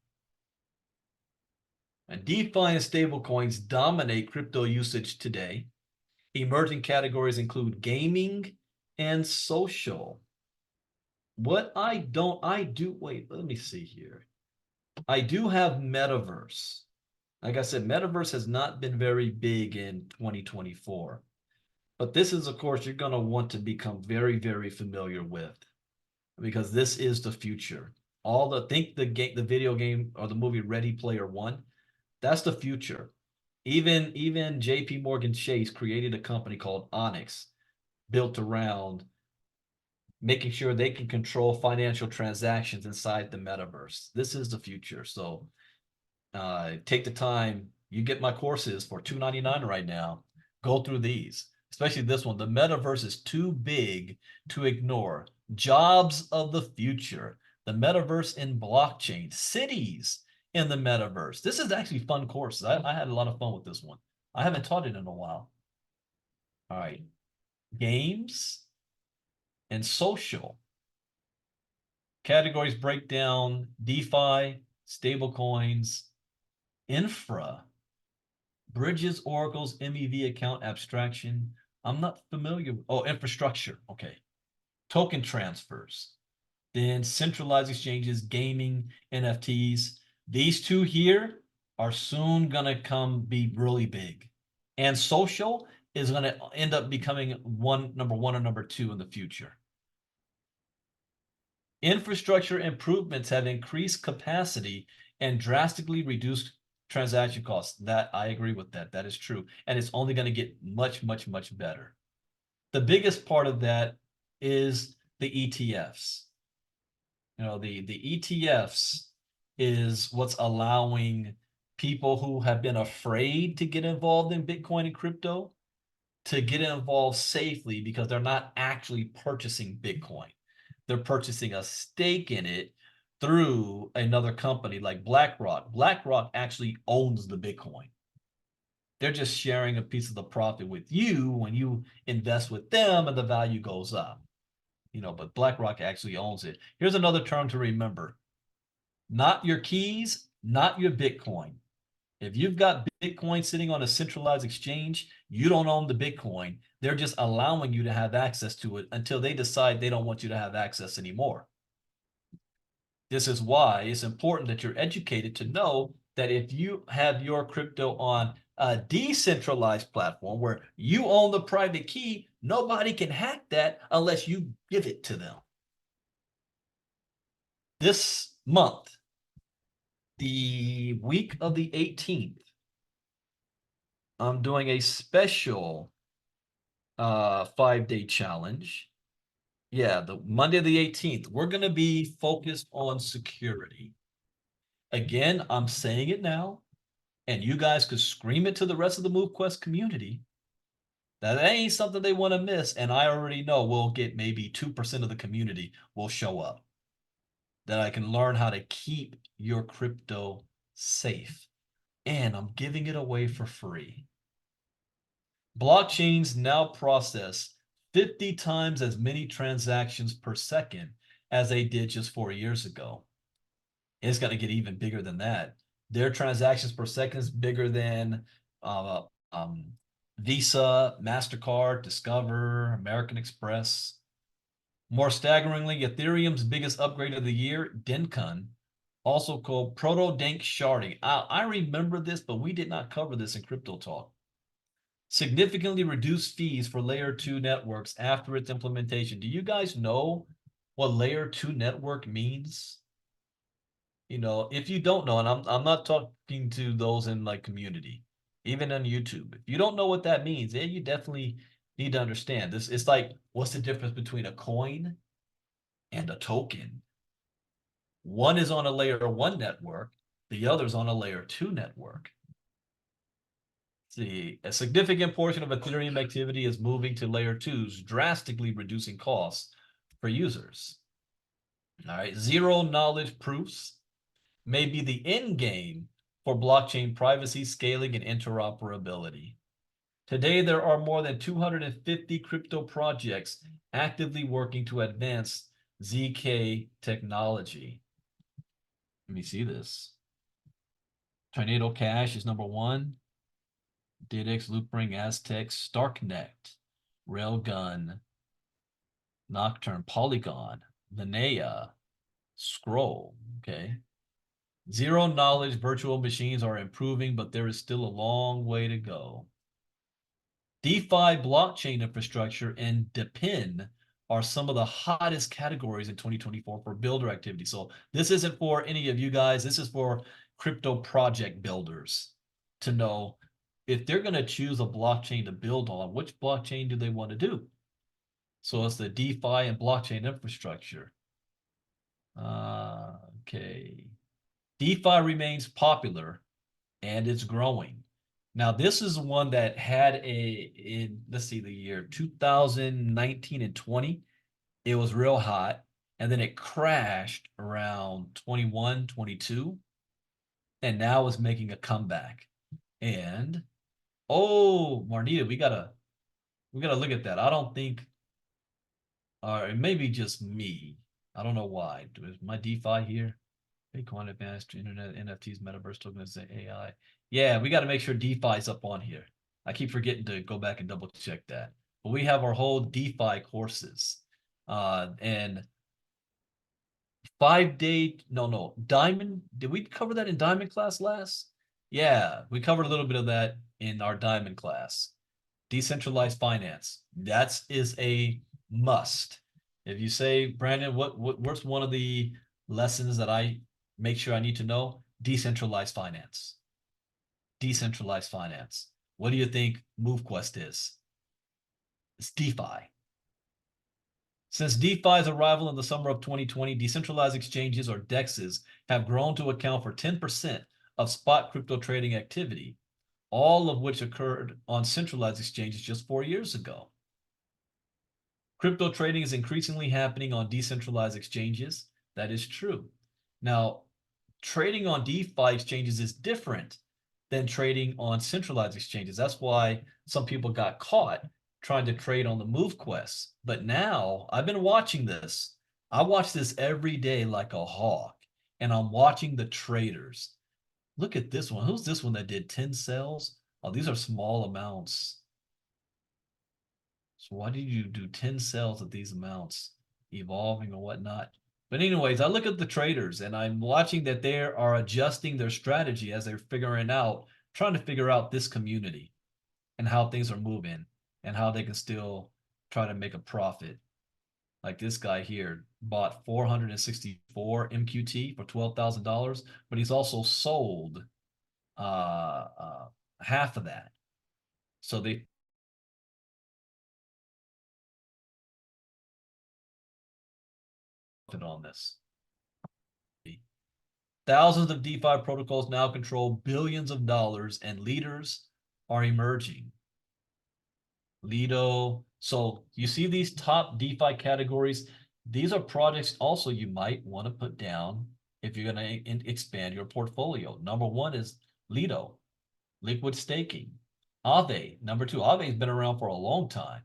And DeFi and stablecoins dominate crypto usage today. Emerging categories include gaming and social. What I do, wait, let me see here. I do have metaverse. Like I said, metaverse has not been very big in 2024. But this is, of course, you're going to want to become very, very familiar with because this is the future. Think the video game or the movie Ready Player One, that's the future. Even JP Morgan Chase created a company called Onyx built around making sure they can control financial transactions inside the metaverse. This is the future. So take the time. You get my courses for $2.99 right now. Go through these, especially this one. The metaverse is too big to ignore. Jobs of the future. The metaverse in blockchain. Cities in the metaverse. This is actually fun courses. I had a lot of fun with this one. I haven't taught it in a while. All right. Games and social. Categories break down DeFi, stablecoins, infra, bridges, oracles, MEV account abstraction. I'm not familiar. Oh, infrastructure. Okay. Token transfers. Then centralized exchanges, gaming, NFTs. These two here are soon going to be really big. And social is going to end up becoming number one or number two in the future. Infrastructure improvements have increased capacity and drastically reduced transaction costs. That I agree with that. That is true. And it's only going to get much, much, much better. The biggest part of that is the ETFs. The ETFs is what's allowing people who have been afraid to get involved in Bitcoin and crypto to get involved safely because they're not actually purchasing Bitcoin. They're purchasing a stake in it through another company like BlackRock. BlackRock actually owns the Bitcoin. They're just sharing a piece of the profit with you when you invest with them and the value goes up. But BlackRock actually owns it. Here's another term to remember. Not your keys, not your Bitcoin. If you've got Bitcoin sitting on a centralized exchange, you don't own the Bitcoin. They're just allowing you to have access to it until they decide they don't want you to have access anymore. This is why it's important that you're educated to know that if you have your crypto on a decentralized platform where you own the private key, nobody can hack that unless you give it to them. This month, the week of the 18th, I'm doing a special 5-day challenge. Yeah, the Monday the 18th. We're going to be focused on security. Again, I'm saying it now, and you guys could scream it to the rest of the MoveQuest community. That ain't something they want to miss, and I already know we'll get maybe 2% of the community will show up. That I can learn how to keep your crypto safe. And I'm giving it away for free. Blockchains now process 50 times as many transactions per second as they did just 4 years ago. It's going to get even bigger than that. Their transactions per second is bigger than Visa, MasterCard, Discover, American Express. More staggeringly, Ethereum's biggest upgrade of the year, Dencun, also called Proto-Dank sharding. I remember this, but we did not cover this in Crypto Talk. Significantly reduced fees for layer 2 networks after its implementation. Do you guys know what layer 2 network means? If you don't know, and I'm not talking to those in like community, even on YouTube. If you don't know what that means, then you definitely need to understand this. It's like, what's the difference between a coin and a token? One is on a layer 1 network, the other's on a layer 2 network. See, a significant portion of Ethereum activity is moving to layer 2s, drastically reducing costs for users. All right, zero knowledge proofs may be the end game for blockchain privacy, scaling, and interoperability. Today, there are more than 250 crypto projects actively working to advance ZK technology. Let me see this. Tornado Cash is number one. DidX, Loopring, Aztec, Starknet, Railgun, Nocturne, Polygon, Linnea, Scroll. Okay. Zero knowledge virtual machines are improving, but there is still a long way to go. DeFi blockchain infrastructure and DePIN are some of the hottest categories in 2024 for builder activity. So this isn't for any of you guys. This is for crypto project builders to know if they're going to choose a blockchain to build on, which blockchain do they want to do? So it's the DeFi and blockchain infrastructure. Okay. DeFi remains popular and it's growing. Now, this is one that had let's see, the year 2019 and 20, it was real hot. And then it crashed around 21, 22. And now it's making a comeback. And, oh, Marnita, we gotta look at that. I don't think, or it may be just me. I don't know why. Is my DeFi here? Bitcoin advanced internet, NFTs, metaverse tokens, AI. Yeah, we got to make sure DeFi is up on here. I keep forgetting to go back and double check that. But we have our whole DeFi courses. And 5-day, no, Diamond. Did we cover that in Diamond class last? Yeah, we covered a little bit of that in our Diamond class. Decentralized finance. That is a must. If you say, Brandon, what's one of the lessons that I make sure I need to know? Decentralized finance. Decentralized finance. What do you think MoveQuest is? It's DeFi. Since DeFi's arrival in the summer of 2020, decentralized exchanges or DEXs have grown to account for 10% of spot crypto trading activity, all of which occurred on centralized exchanges just 4 years ago. Crypto trading is increasingly happening on decentralized exchanges. That is true. Now, trading on DeFi exchanges is different than trading on centralized exchanges. That's why some people got caught trying to trade on the MoveQuest. But now I've been watching this. I watch this every day like a hawk, and I'm watching the traders. Look at this one. Who's this one that did 10 sales? Oh, these are small amounts. So why did you do 10 sales at these amounts, evolving or whatnot? But anyways, I look at the traders and I'm watching that they are adjusting their strategy as they're trying to figure out this community and how things are moving and how they can still try to make a profit. Like this guy here bought 464 MQT for $12,000, but he's also sold half of that. So they on this. Thousands of DeFi protocols now control billions of dollars, and leaders are emerging. Lido. So you see these top DeFi categories. These are projects also you might want to put down if you're going to expand your portfolio. Number one is Lido, liquid staking. Aave, number two. Aave has been around for a long time.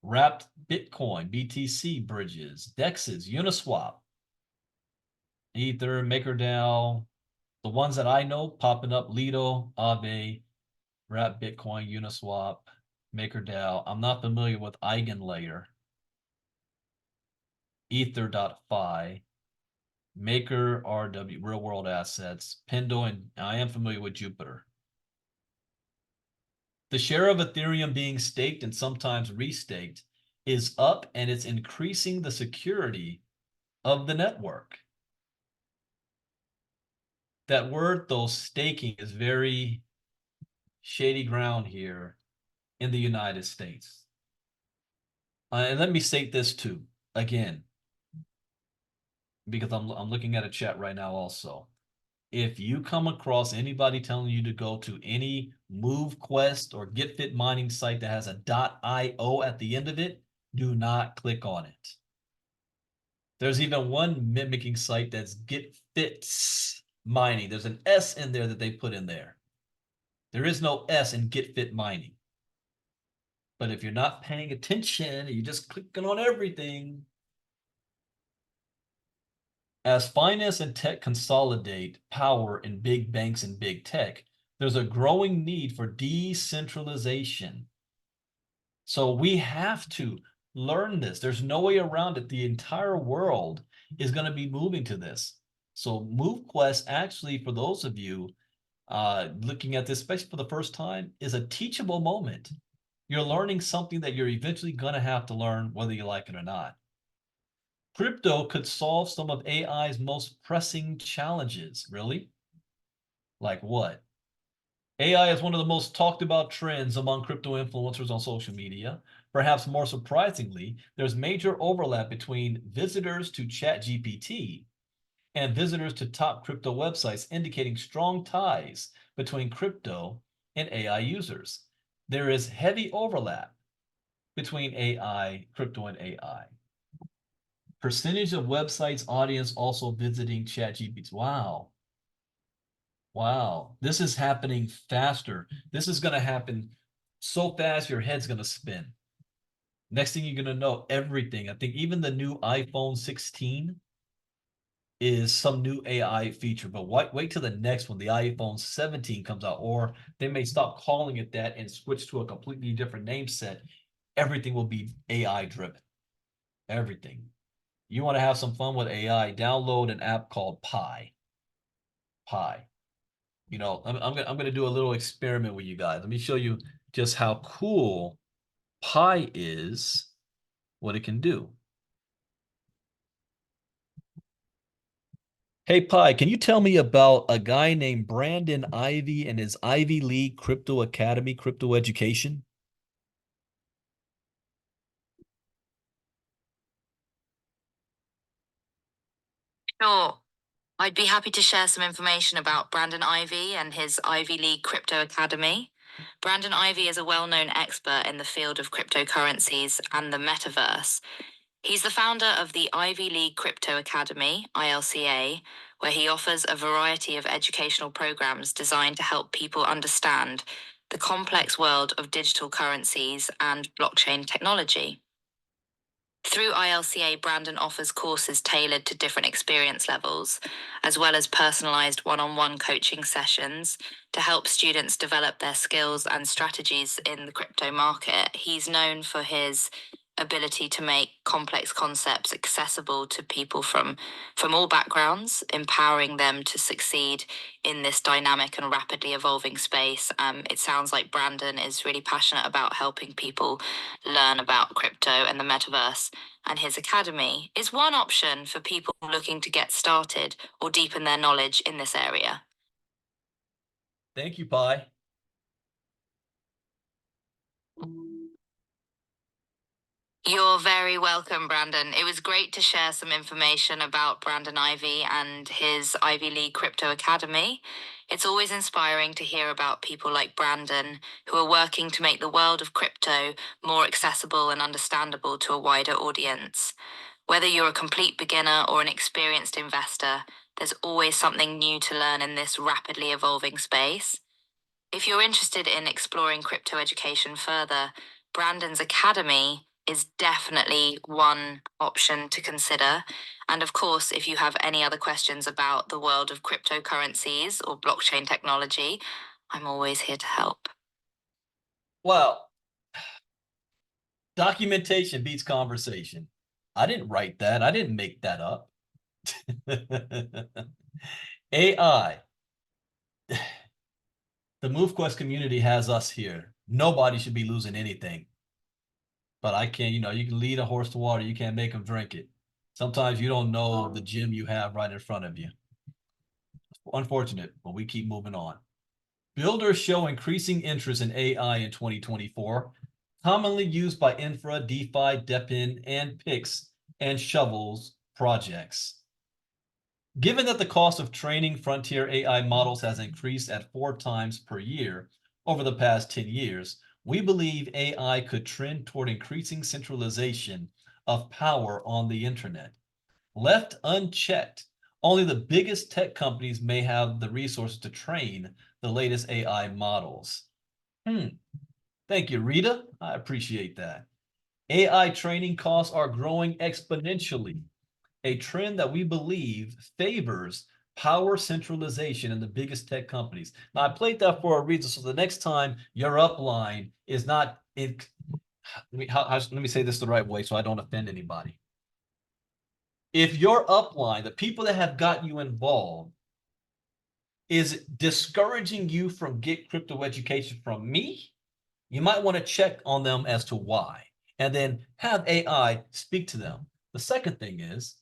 Wrapped Bitcoin, BTC bridges, DEXs, Uniswap, Ether, MakerDAO. The ones that I know popping up: Lido, Aave, Wrapped Bitcoin, Uniswap, MakerDAO. I'm not familiar with EigenLayer, Ether.fi, Maker RW, Real World Assets, Pendo, and I am familiar with Jupiter. The share of Ethereum being staked and sometimes restaked is up, and it's increasing the security of the network. That word, though, staking, is very shady ground here in the United States. And let me state this too, again, because I'm looking at a chat right now also. If you come across anybody telling you to go to any MoveQuest or GetFit mining site that has a .io at the end of it, do not click on it. There's even one mimicking site that's GetFits mining. There's an S in there that they put in there. There is no S in get fit mining. But if you're not paying attention, you're just clicking on everything. As finance and tech consolidate power in big banks and big tech, there's a growing need for decentralization. So we have to learn this. There's no way around it. The entire world is going to be moving to this. So MoveQuest actually, for those of you looking at this, especially for the first time, is a teachable moment. You're learning something that you're eventually going to have to learn whether you like it or not. Crypto could solve some of AI's most pressing challenges. Really? Like what? AI is one of the most talked about trends among crypto influencers on social media. Perhaps more surprisingly, there's major overlap between visitors to ChatGPT and visitors to top crypto websites, indicating strong ties between crypto and AI users. There is heavy overlap between AI, crypto, and AI. Percentage of websites audience also visiting ChatGPT. Wow. Wow. This is happening faster. This is going to happen so fast, your head's going to spin. Next thing you're going to know, everything. I think even the new iPhone 16 is some new AI feature, but wait till the next one, the iPhone 17 comes out, or they may stop calling it that and switch to a completely different name set. Everything will be AI driven. Everything. You want to have some fun with AI, download an app called Pi. Pi. You know, I'm gonna do a little experiment with you guys. Let me show you just how cool Pi is, what it can do. Hey Pi, can you tell me about a guy named Brandon Ivey and his Ivy League Crypto Academy, crypto education? Sure. I'd be happy to share some information about Brandon Ivey and his Ivy League Crypto Academy. Brandon Ivey is a well known expert in the field of cryptocurrencies and the metaverse. He's the founder of the Ivy League Crypto Academy, ILCA, where he offers a variety of educational programs designed to help people understand the complex world of digital currencies and blockchain technology. Through ILCA, Brandon offers courses tailored to different experience levels, as well as personalized one on one coaching sessions to help students develop their skills and strategies in the crypto market. He's known for his ability to make complex concepts accessible to people from all backgrounds, empowering them to succeed in this dynamic and rapidly evolving space. It sounds like Brandon is really passionate about helping people learn about crypto and the metaverse, and his academy is one option for people looking to get started or deepen their knowledge in this area. Thank you, Pi. You're very welcome, Brandon. It was great to share some information about Brandon Ivey and his Ivy League Crypto Academy. It's always inspiring to hear about people like Brandon who are working to make the world of crypto more accessible and understandable to a wider audience. Whether you're a complete beginner or an experienced investor, there's always something new to learn in this rapidly evolving space. If you're interested in exploring crypto education further, Brandon's Academy is definitely one option to consider. And of course, if you have any other questions about the world of cryptocurrencies or blockchain technology, I'm always here to help. Well, documentation beats conversation. I didn't write that. I didn't make that up. AI. The MoveQuest community has us here. Nobody should be losing anything. But I can't, you can lead a horse to water. You can't make them drink it. Sometimes you don't know the gym you have right in front of you. Unfortunate, but we keep moving on. Builders show increasing interest in AI in 2024, commonly used by infra, DeFi, DePIN, and picks and shovels projects. Given that the cost of training frontier AI models has increased at 4 times per year over the past 10 years, we believe AI could trend toward increasing centralization of power on the internet. Left unchecked, Only the biggest tech companies may have the resources to train the latest AI models. Thank you, Rita. I appreciate that. AI training costs are growing exponentially, a trend that we believe favors power centralization in the biggest tech companies. Now, I played that for a reason, so the next time your upline is not in, let me say this the right way so I don't offend anybody. If your upline, the people that have got you involved, is discouraging you from get crypto education from me, you might want to check on them as to why, and then have AI speak to them. The second thing is,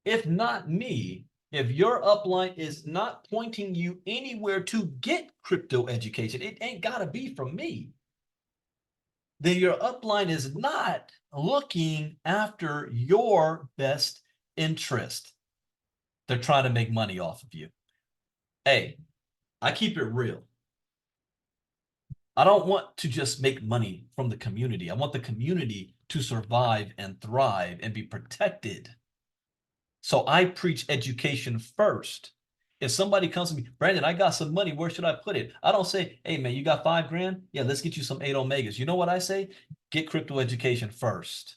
if not me, if your upline is not pointing you anywhere to get crypto education, it ain't got to be from me, then your upline is not looking after your best interest. They're trying to make money off of you. Hey, I keep it real. I don't want to just make money from the community. I want the community to survive and thrive and be protected. So I preach education first. If somebody comes to me, Brandon, I got some money, where should I put it? I don't say, hey man, you got $5 grand? Yeah, let's get you some 8 Omegas. You know what I say? Get crypto education first.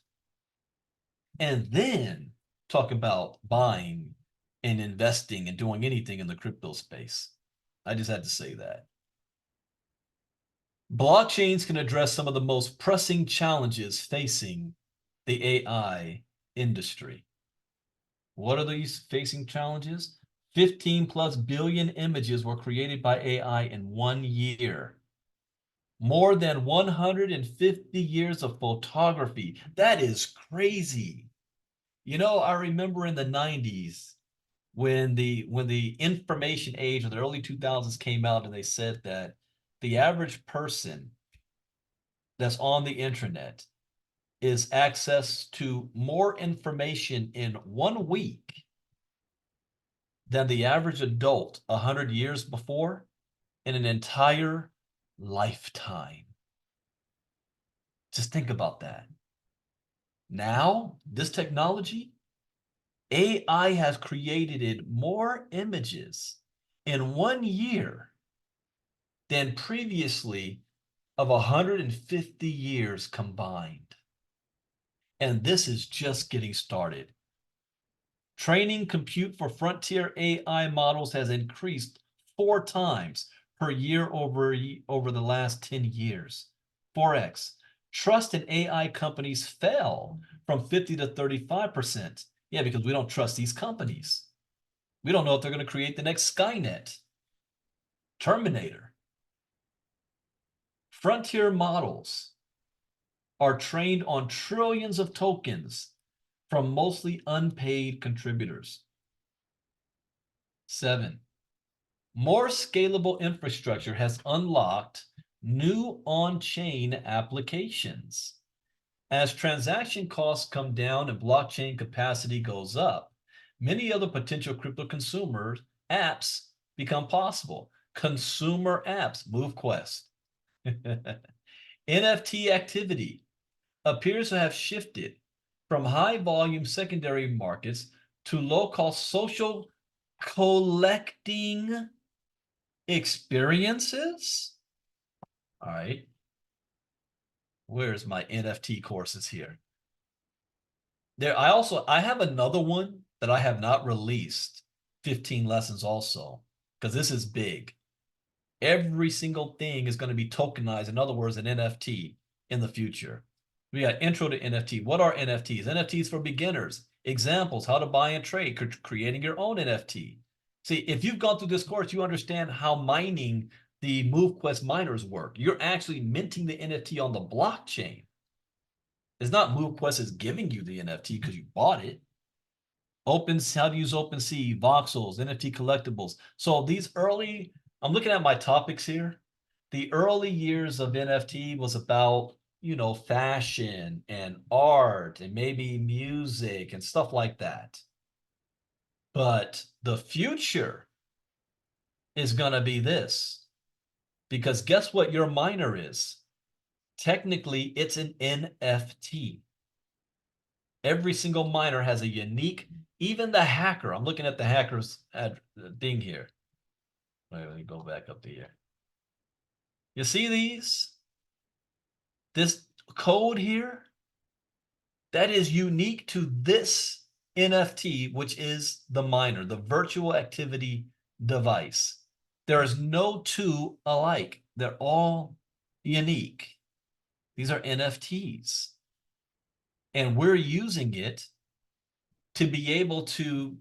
And then talk about buying and investing and doing anything in the crypto space. I just had to say that. Blockchains can address some of the most pressing challenges facing the AI industry. What are these facing challenges? 15 plus billion images were created by AI in 1 year. More than 150 years of photography. That is crazy. You know, I remember in the 90s when the information age of the early 2000s came out, and they said that the average person that's on the internet is access to more information in 1 week than the average adult 100 years before in an entire lifetime. Just think about that. Now, this technology, AI has created more images in 1 year than previously of 150 years combined. And this is just getting started. Training compute for frontier AI models has increased 4 times per year over the last 10 years. 4x. Trust in AI companies fell from 50 to 35%. Yeah, because we don't trust these companies. We don't know if they're going to create the next Skynet, Terminator. Frontier models are trained on trillions of tokens from mostly unpaid contributors. 7. More scalable infrastructure has unlocked new on-chain applications. As transaction costs come down and blockchain capacity goes up, many other potential crypto consumer apps become possible. Consumer apps, MoveQuest. NFT activity appears to have shifted from high-volume secondary markets to low-cost social collecting experiences. All right. Where's my NFT courses here? I have another one that I have not released, 15 lessons also, because this is big. Every single thing is going to be tokenized. In other words, an NFT in the future. We got intro to NFT. What are NFTs? NFTs for beginners. Examples, how to buy and trade, creating your own NFT. See, if you've gone through this course, you understand how mining the MoveQuest miners work. You're actually minting the NFT on the blockchain. It's not MoveQuest is giving you the NFT because you bought it. How to use OpenSea, voxels, NFT collectibles. So these early, I'm looking at my topics here. The early years of NFT was about, fashion and art and maybe music and stuff like that. But the future is going to be this, because guess what your miner is? Technically, it's an NFT. Every single miner has a unique Even the hacker, I'm looking at the hacker's thing here. Let me go back up to here. You see these? This code here? That is unique to this NFT, which is the miner, the virtual activity device. There is no two alike. They're all unique. These are NFTs. And we're using it to be able to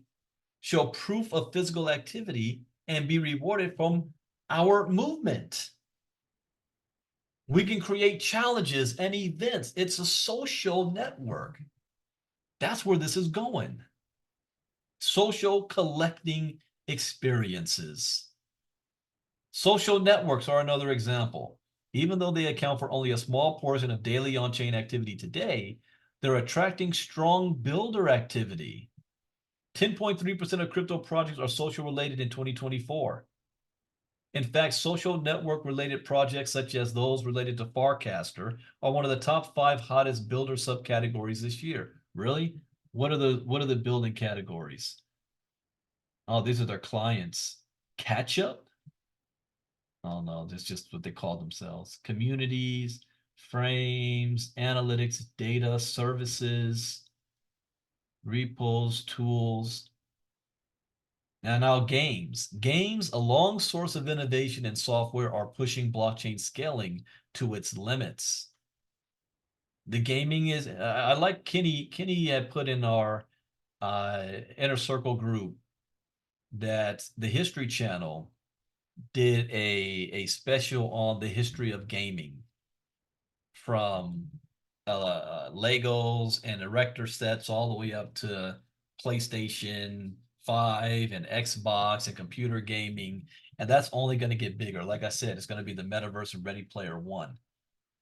show proof of physical activity and be rewarded from our movement. We can create challenges and events. It's a social network. That's where this is going. Social collecting experiences. Social networks are another example. Even though they account for only a small portion of daily on-chain activity today, they're attracting strong builder activity. 10.3% of crypto projects are social related in 2024. In fact, social network related projects such as those related to Farcaster are one of the top 5 hottest builder subcategories this year. Really? What are the building categories? Oh, these are their clients. Catch up? Oh no, that's just what they call themselves. Communities, frames, analytics, data, services, repos, tools. Now games. Games, a long source of innovation in software, are pushing blockchain scaling to its limits. The gaming is, I like Kenny had put in our Inner Circle group that the History Channel did a special on the history of gaming, from Legos and erector sets all the way up to PlayStation 5 and Xbox and computer gaming. And that's only going to get bigger. Like I said, it's going to be the metaverse of Ready Player One.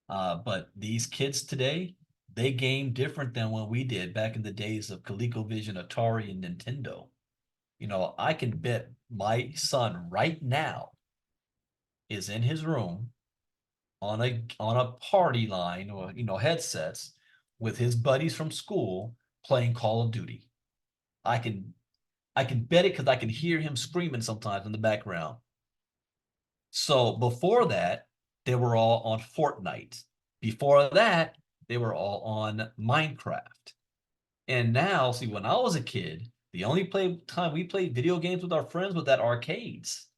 But these kids today, they game different than when we did back in the days of ColecoVision, Atari, and Nintendo. You know, I can bet my son right now is in his room on a party line, or headsets, with his buddies from school playing Call of Duty. I can bet it because I can hear him screaming sometimes in the background. So before that, they were all on Fortnite. Before that, they were all on Minecraft. And now, see, when I was a kid, the only time we played video games with our friends was at arcades,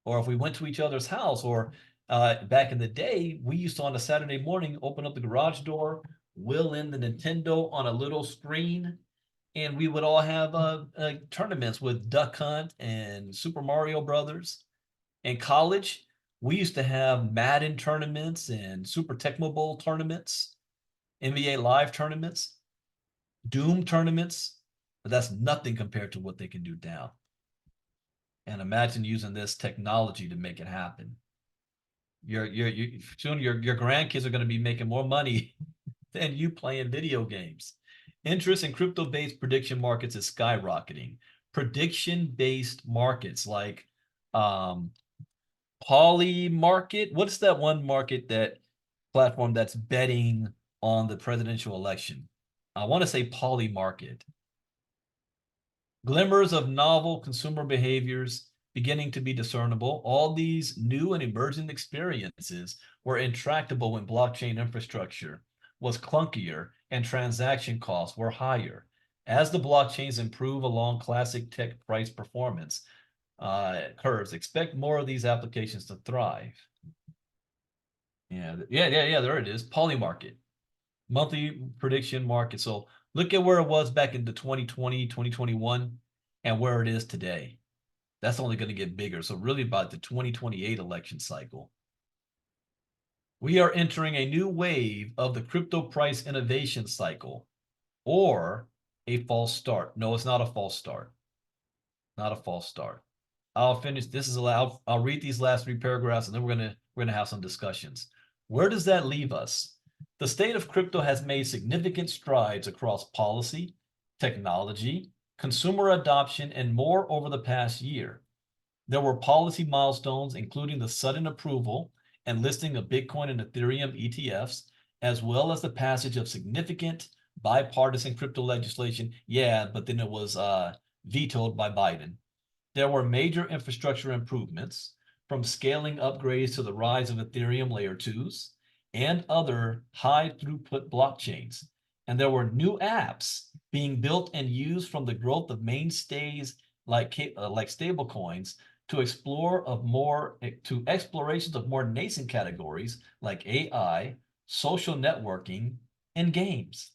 or if we went to each other's house, or back in the day, we used to, on a Saturday morning, open up the garage door, wheel in the Nintendo on a little screen, and we would all have tournaments with Duck Hunt and Super Mario Brothers. In college, we used to have Madden tournaments and Super Tecmo Bowl tournaments, NBA Live tournaments, Doom tournaments, but that's nothing compared to what they can do now. And imagine using this technology to make it happen. Soon your grandkids are going to be making more money than you playing video games. Interest in crypto-based prediction markets is skyrocketing. Prediction-based markets like Poly Market. What's that one market, that platform that's betting on the presidential election? I want to say Poly Market. Glimmers of novel consumer behaviors beginning to be discernible. All these new and emerging experiences were intractable when blockchain infrastructure was clunkier and transaction costs were higher. As the blockchains improve along classic tech price performance curves, expect more of these applications to thrive. Yeah, there it is. Polymarket, monthly prediction market. So look at where it was back in the 2020, 2021, and where it is today. That's only going to get bigger. So really about the 2028 election cycle. We are entering a new wave of the crypto price innovation cycle, or a false start. No, it's not a false start. Not a false start. I'll finish. I'll read these last 3 paragraphs, and then we're gonna have some discussions. Where does that leave us? The state of crypto has made significant strides across policy, technology, consumer adoption, and more over the past year. There were policy milestones, including the sudden approval and listing of Bitcoin and Ethereum ETFs, as well as the passage of significant bipartisan crypto legislation. Yeah, but then it was vetoed by Biden. There were major infrastructure improvements, from scaling upgrades to the rise of Ethereum layer 2s and other high throughput blockchains. And there were new apps being built and used, from the growth of mainstays like stablecoins to explorations of more nascent categories like AI, social networking, and games.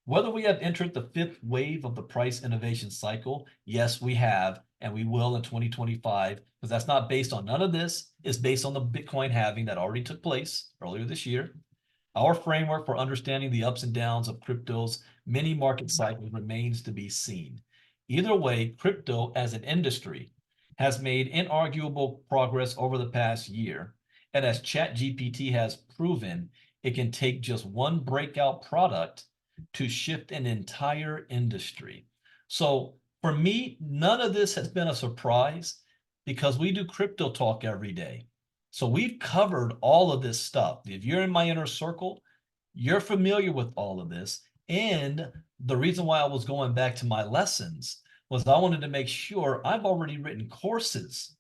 Whether we have entered the fifth wave of the price innovation cycle, yes, we have, and we will in 2025, because that's not based on none of this. It's based on the Bitcoin halving that already took place earlier this year. Our framework for understanding the ups and downs of crypto's many market cycles remains to be seen. Either way, crypto as an industry has made inarguable progress over the past year. And as ChatGPT has proven, it can take just one breakout product to shift an entire industry. So for me, none of this has been a surprise, because we do crypto talk every day. So we've covered all of this stuff. If you're in my inner circle, you're familiar with all of this. And the reason why I was going back to my lessons was I wanted to make sure I've already written courses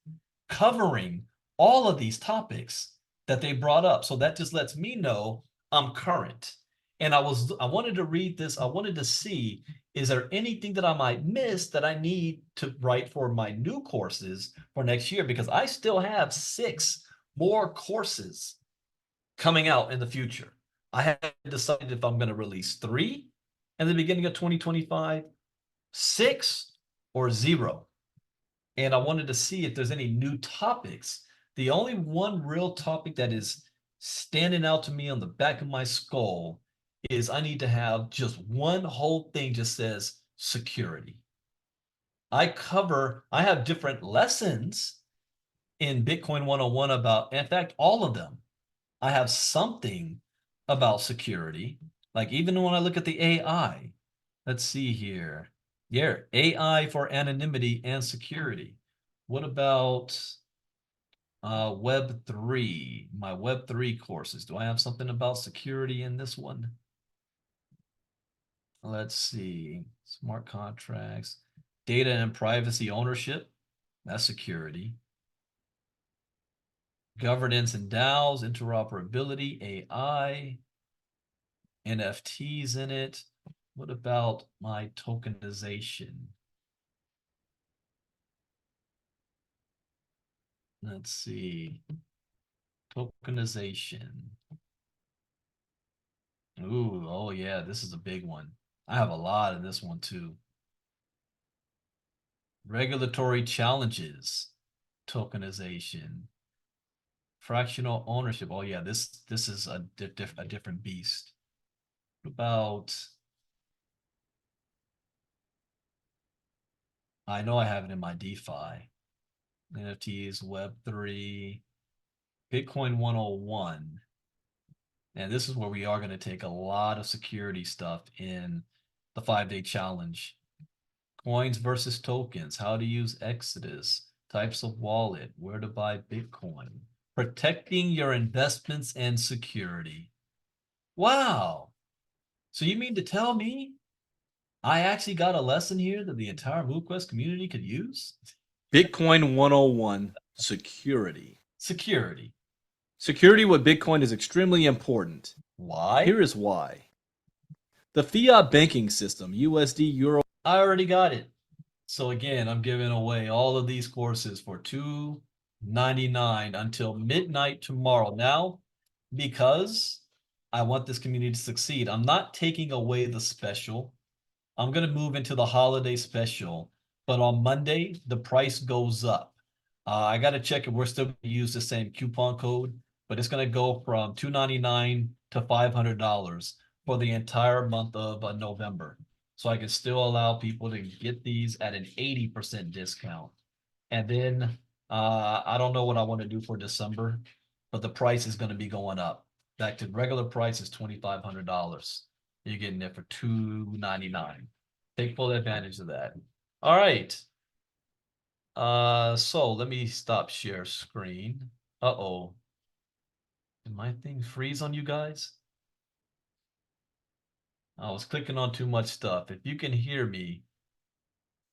covering all of these topics that they brought up. So that just lets me know I'm current. And I wanted to read this. I wanted to see, is there anything that I might miss that I need to write for my new courses for next year? Because I still have 6 more courses coming out in the future. I haven't decided if I'm going to release 3 in the beginning of 2025, 6, or 0. And I wanted to see if there's any new topics. The only one real topic that is standing out to me on the back of my skull is I need to have just one whole thing just says security. I have different lessons in Bitcoin 101 about, in fact, all of them. I have something about security. Like even when I look at the AI, let's see here. Yeah, AI for anonymity and security. What about Web3? My Web3 courses. Do I have something about security in this one? Let's see. Smart contracts, data and privacy ownership. That's security. Governance and DAOs, interoperability, AI, NFTs in it. What about my tokenization? Let's see. Tokenization. Ooh, oh yeah, this is a big one. I have a lot of this one too. Regulatory challenges, tokenization, fractional ownership. Oh yeah, this is a different beast. What about, I know I have it in my DeFi. NFTs, Web3, Bitcoin 101. And this is where we are going to take a lot of security stuff in the 5-day challenge. Coins versus tokens, how to use Exodus, types of wallet, where to buy Bitcoin, protecting your investments and security. Wow. So you mean to tell me I actually got a lesson here that the entire MoveQuest community could use? Bitcoin 101 security. Security. Security with Bitcoin is extremely important. Why? Here is why. The fiat banking system, USD, Euro. I already got it. So again, I'm giving away all of these courses for $2.99 until midnight tomorrow. Now, because I want this community to succeed, I'm not taking away the special. I'm going to move into the holiday special, but on Monday, the price goes up. I got to check if we're still going to use the same coupon code, but it's going to go from $2.99 to $500 for the entire month of November. So I can still allow people to get these at an 80% discount. And then I don't know what I want to do for December, but the price is going to be going up. Back to regular price is $2,500. You're getting it for $2.99. Take full advantage of that. All right. So let me stop share screen. Uh-oh. Did my thing freeze on you guys? I was clicking on too much stuff. If you can hear me,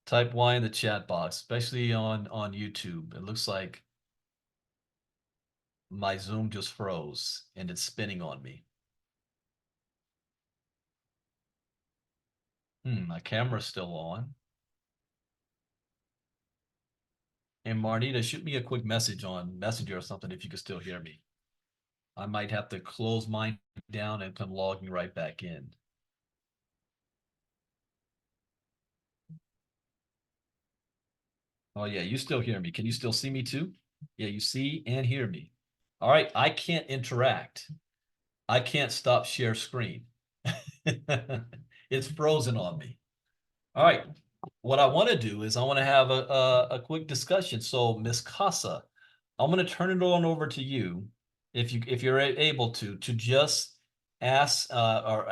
type Y in the chat box, especially on YouTube. It looks like my Zoom just froze and it's spinning on me. My camera's still on. And Marnita, shoot me a quick message on Messenger or something if you can still hear me. I might have to close mine down and come logging right back in. Oh yeah, you still hear me. Can you still see me too? Yeah, you see and hear me. All right, I can't interact. I can't stop share screen. It's frozen on me. All right, what I want to do is I want to have a quick discussion. So Miss Casa, I'm going to turn it on over to you, if you're able to just ask or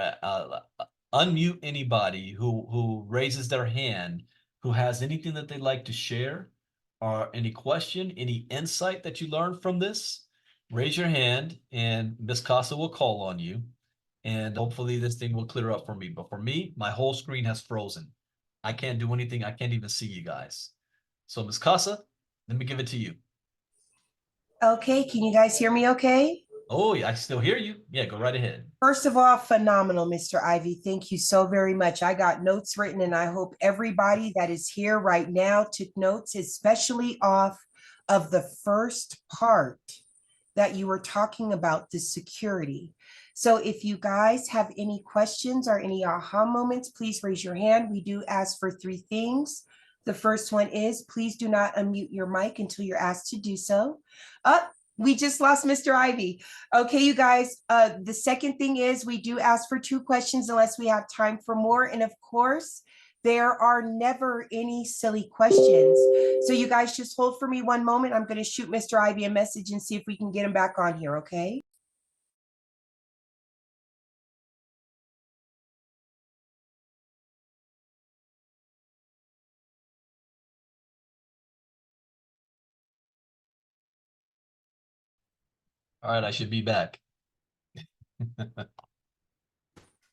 unmute anybody who raises their hand, who has anything that they'd like to share, or any question, any insight that you learned from this. Raise your hand, and Miss Casa will call on you, and hopefully this thing will clear up for me. But for me, my whole screen has frozen. I can't do anything. I can't even see you guys. So Miss Casa, let me give it to you. Okay, can you guys hear me okay? Oh, yeah, I still hear you. Yeah, go right ahead. First of all, phenomenal, Mr. Ivy. Thank you so very much. I got notes written, and I hope everybody that is here right now took notes, especially off of the first part that you were talking about, the security. So if you guys have any questions or any aha moments, please raise your hand. We do ask for 3 things. The first one is please do not unmute your mic until you're asked to do so. We just lost Mr. Ivy. Okay, you guys, the second thing is we do ask for 2 questions unless we have time for more. And of course, there are never any silly questions. So you guys just hold for me one moment. I'm going to shoot Mr. Ivy a message and see if we can get him back on here, okay? All right, I should be back.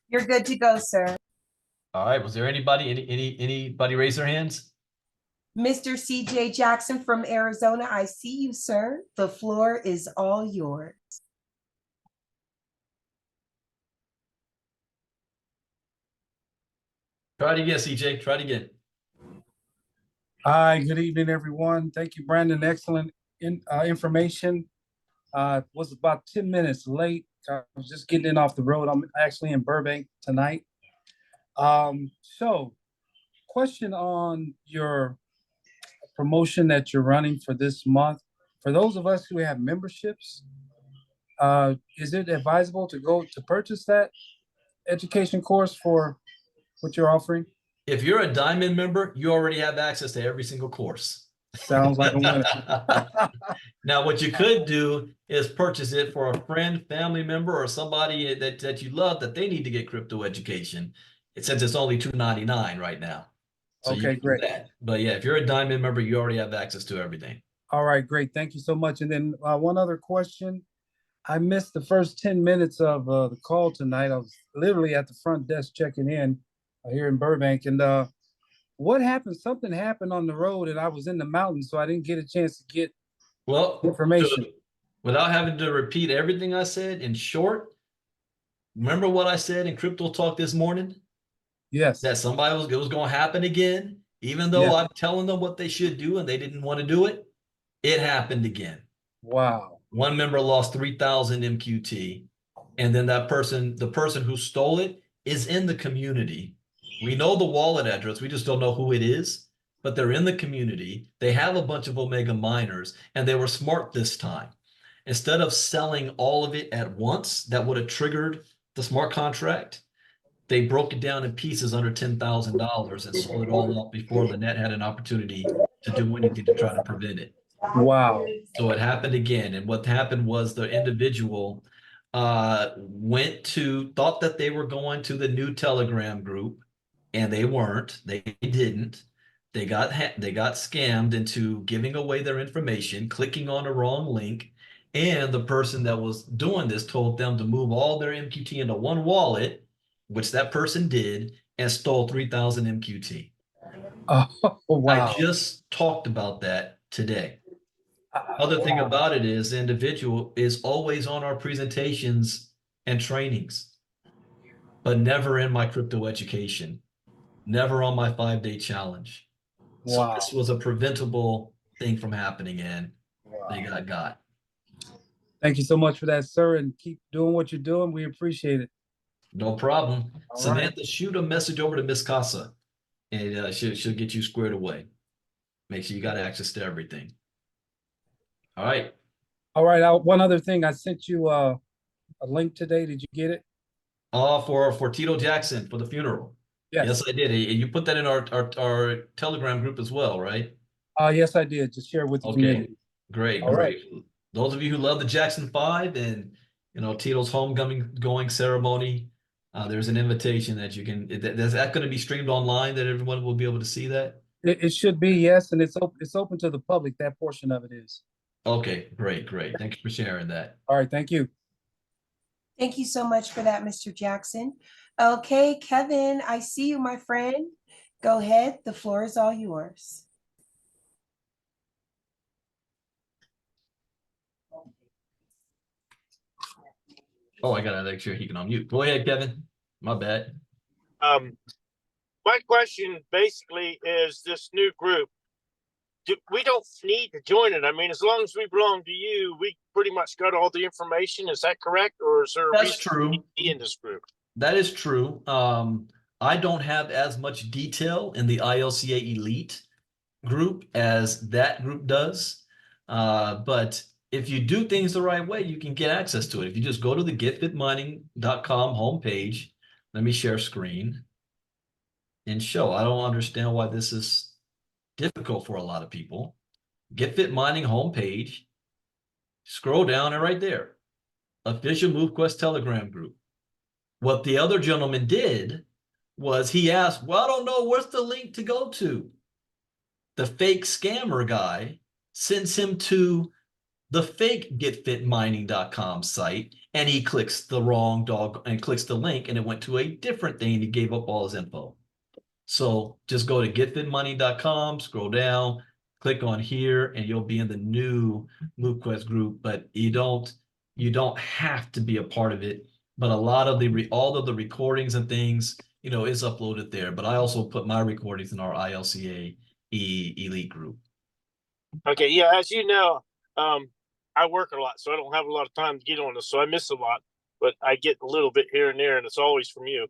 You're good to go, sir. All right, was there anybody raise their hands? Mr. CJ Jackson from Arizona, I see you, sir. The floor is all yours. Try it again, CJ. Try it again. Hi, good evening, everyone. Thank you, Brandon. Excellent information. Was about 10 minutes late. I was just getting in off the road. I'm actually in Burbank tonight. So question on your promotion that you're running for this month. For those of us who have memberships, is it advisable to go to purchase that education course for what you're offering? If you're a Diamond member, you already have access to every single course. Sounds like a winner. Now, what you could do is purchase it for a friend, family member, or somebody that you love that they need to get crypto education. Since it's only $2.99 right now. So you Okay, can do great. that. But yeah, if you're a Diamond member, you already have access to everything. All right, great. Thank you so much. And then one other question. I missed the first 10 minutes of the call tonight. I was literally at the front desk checking in here in Burbank. And what happened? Something happened on the road and I was in the mountains, so I didn't get a chance to get information. Without having to repeat everything I said in short, remember what I said in Crypto Talk this morning? Yes. That it was going to happen again, even though I'm telling them what they should do and they didn't want to do it. It happened again. Wow. One member lost 3,000 MQT, and then the person who stole it is in the community. We know the wallet address, we just don't know who it is, but they're in the community. They have a bunch of Omega miners, and they were smart this time. Instead of selling all of it at once, that would have triggered the smart contract. They broke it down in pieces under $10,000 and sold it all off before the net had an opportunity to do anything to try to prevent it. Wow. So it happened again. And what happened was the individual thought that they were going to the new Telegram group, and they weren't. They didn't. They got scammed into giving away their information, clicking on a wrong link, and the person that was doing this told them to move all their MQT into one wallet which that person did, and stole 3,000 MQT. Oh, I wow. just talked about that today. Other thing Wow. about it is the individual is always on our presentations and trainings, but never in my crypto education, never on my 5-day challenge. So Wow. this was a preventable thing from happening, and they Wow. got. Thank you so much for that, sir, and keep doing what you're doing. We appreciate it. No problem. All right. Samantha, shoot a message over to Miss Casa, and she'll get you squared away. Make sure you got access to everything. All right. All right. One other thing, I sent you a link today. Did you get it? For Tito Jackson for the funeral. Yes. Yes, I did. You put that in our Telegram group as well, right? Yes, I did. Just share it with the Okay, community. great, All right. great. Those of you who love the Jackson 5 and Tito's homecoming going ceremony, there's an invitation that you can. Is that going to be streamed online that everyone will be able to see that? It should be, yes, and it's open to the public. That portion of it is. Okay, great, great. Thank you for sharing that. All right. Thank you. Thank you so much for that, Mr. Jackson. Okay, Kevin, I see you, my friend. Go ahead. The floor is all yours. Oh, I gotta make sure he can unmute. Go ahead, Kevin. My bad. My question basically is this new group. We don't need to join it. I mean, as long as we belong to you, we pretty much got all the information. Is that correct? Or is there a That's reason true. to be in this group? That is true. I don't have as much detail in the ILCA Elite group as that group does. But if you do things the right way, you can get access to it. If you just go to the getfitmining.com homepage, let me share screen and show. I don't understand why this is difficult for a lot of people. Get Fit Mining homepage, scroll down and right there, official MoveQuest Telegram group. What the other gentleman did was he asked, well, I don't know, where's the link to go to? The fake scammer guy sends him to the fake getfitmining.com site, and he clicks the wrong dog and clicks the link, and it went to a different thing, and he gave up all his info. So just go to getfitmoney.com, scroll down, click on here, and you'll be in the new MoveQuest group. But you don't have to be a part of it. But a lot of all of the recordings and things, is uploaded there. But I also put my recordings in our ILCA Elite group. Okay, yeah, as you know, I work a lot, so I don't have a lot of time to get on this, so I miss a lot, but I get a little bit here and there, and it's always from you.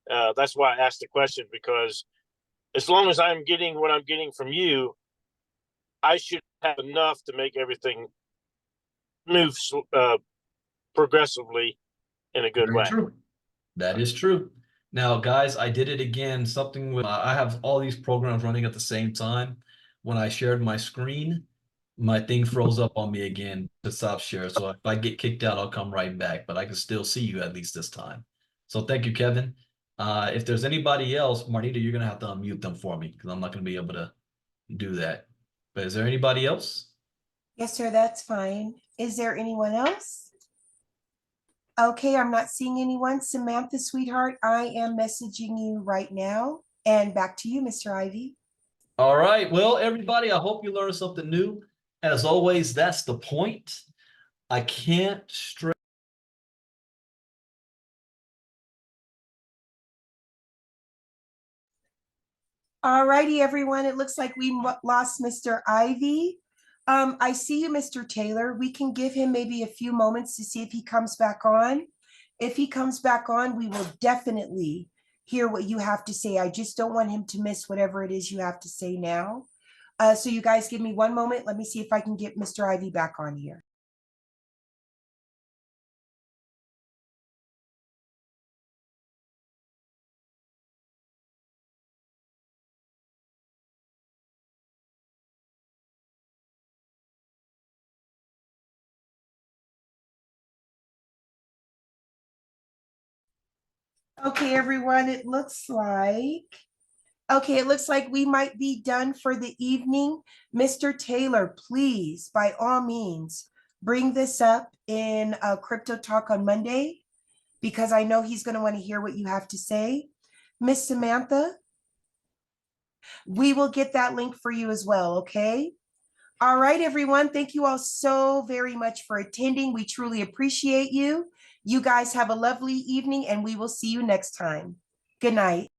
That's why I asked the question, because as long as I'm getting what I'm getting from you, I should have enough to make everything move progressively in a good Very way. true. That is true. Now, guys, I did it again. Something with I have all these programs running at the same time. When I shared my screen, my thing froze up on me again to stop share. So if I get kicked out, I'll come right back, but I can still see you at least this time. So thank you, Kevin. If there's anybody else, Marnita, you're gonna have to unmute them for me because I'm not gonna be able to do that. But is there anybody else? Yes, sir, that's fine. Is there anyone else? Okay, I'm not seeing anyone. Samantha, sweetheart, I am messaging you right now. And back to you, Mr. Ivey. All right. Well, everybody, I hope you learned something new. As always, that's the point. I can't stress. All righty, everyone. It looks like we lost Mr. Ivey. I see you, Mr. Taylor. We can give him maybe a few moments to see if he comes back on. If he comes back on, we will definitely hear what you have to say. I just don't want him to miss whatever it is you have to say now. So you guys give me one moment. Let me see if I can get Mr. Ivey back on here. Okay, everyone, it looks like we might be done for the evening. Mr. Taylor, please, by all means, bring this up in Crypto Talk on Monday, because I know he's going to want to hear what you have to say. Miss Samantha, we will get that link for you as well, okay? All right, everyone. Thank you all so very much for attending. We truly appreciate you. You guys have a lovely evening, and we will see you next time. Good night.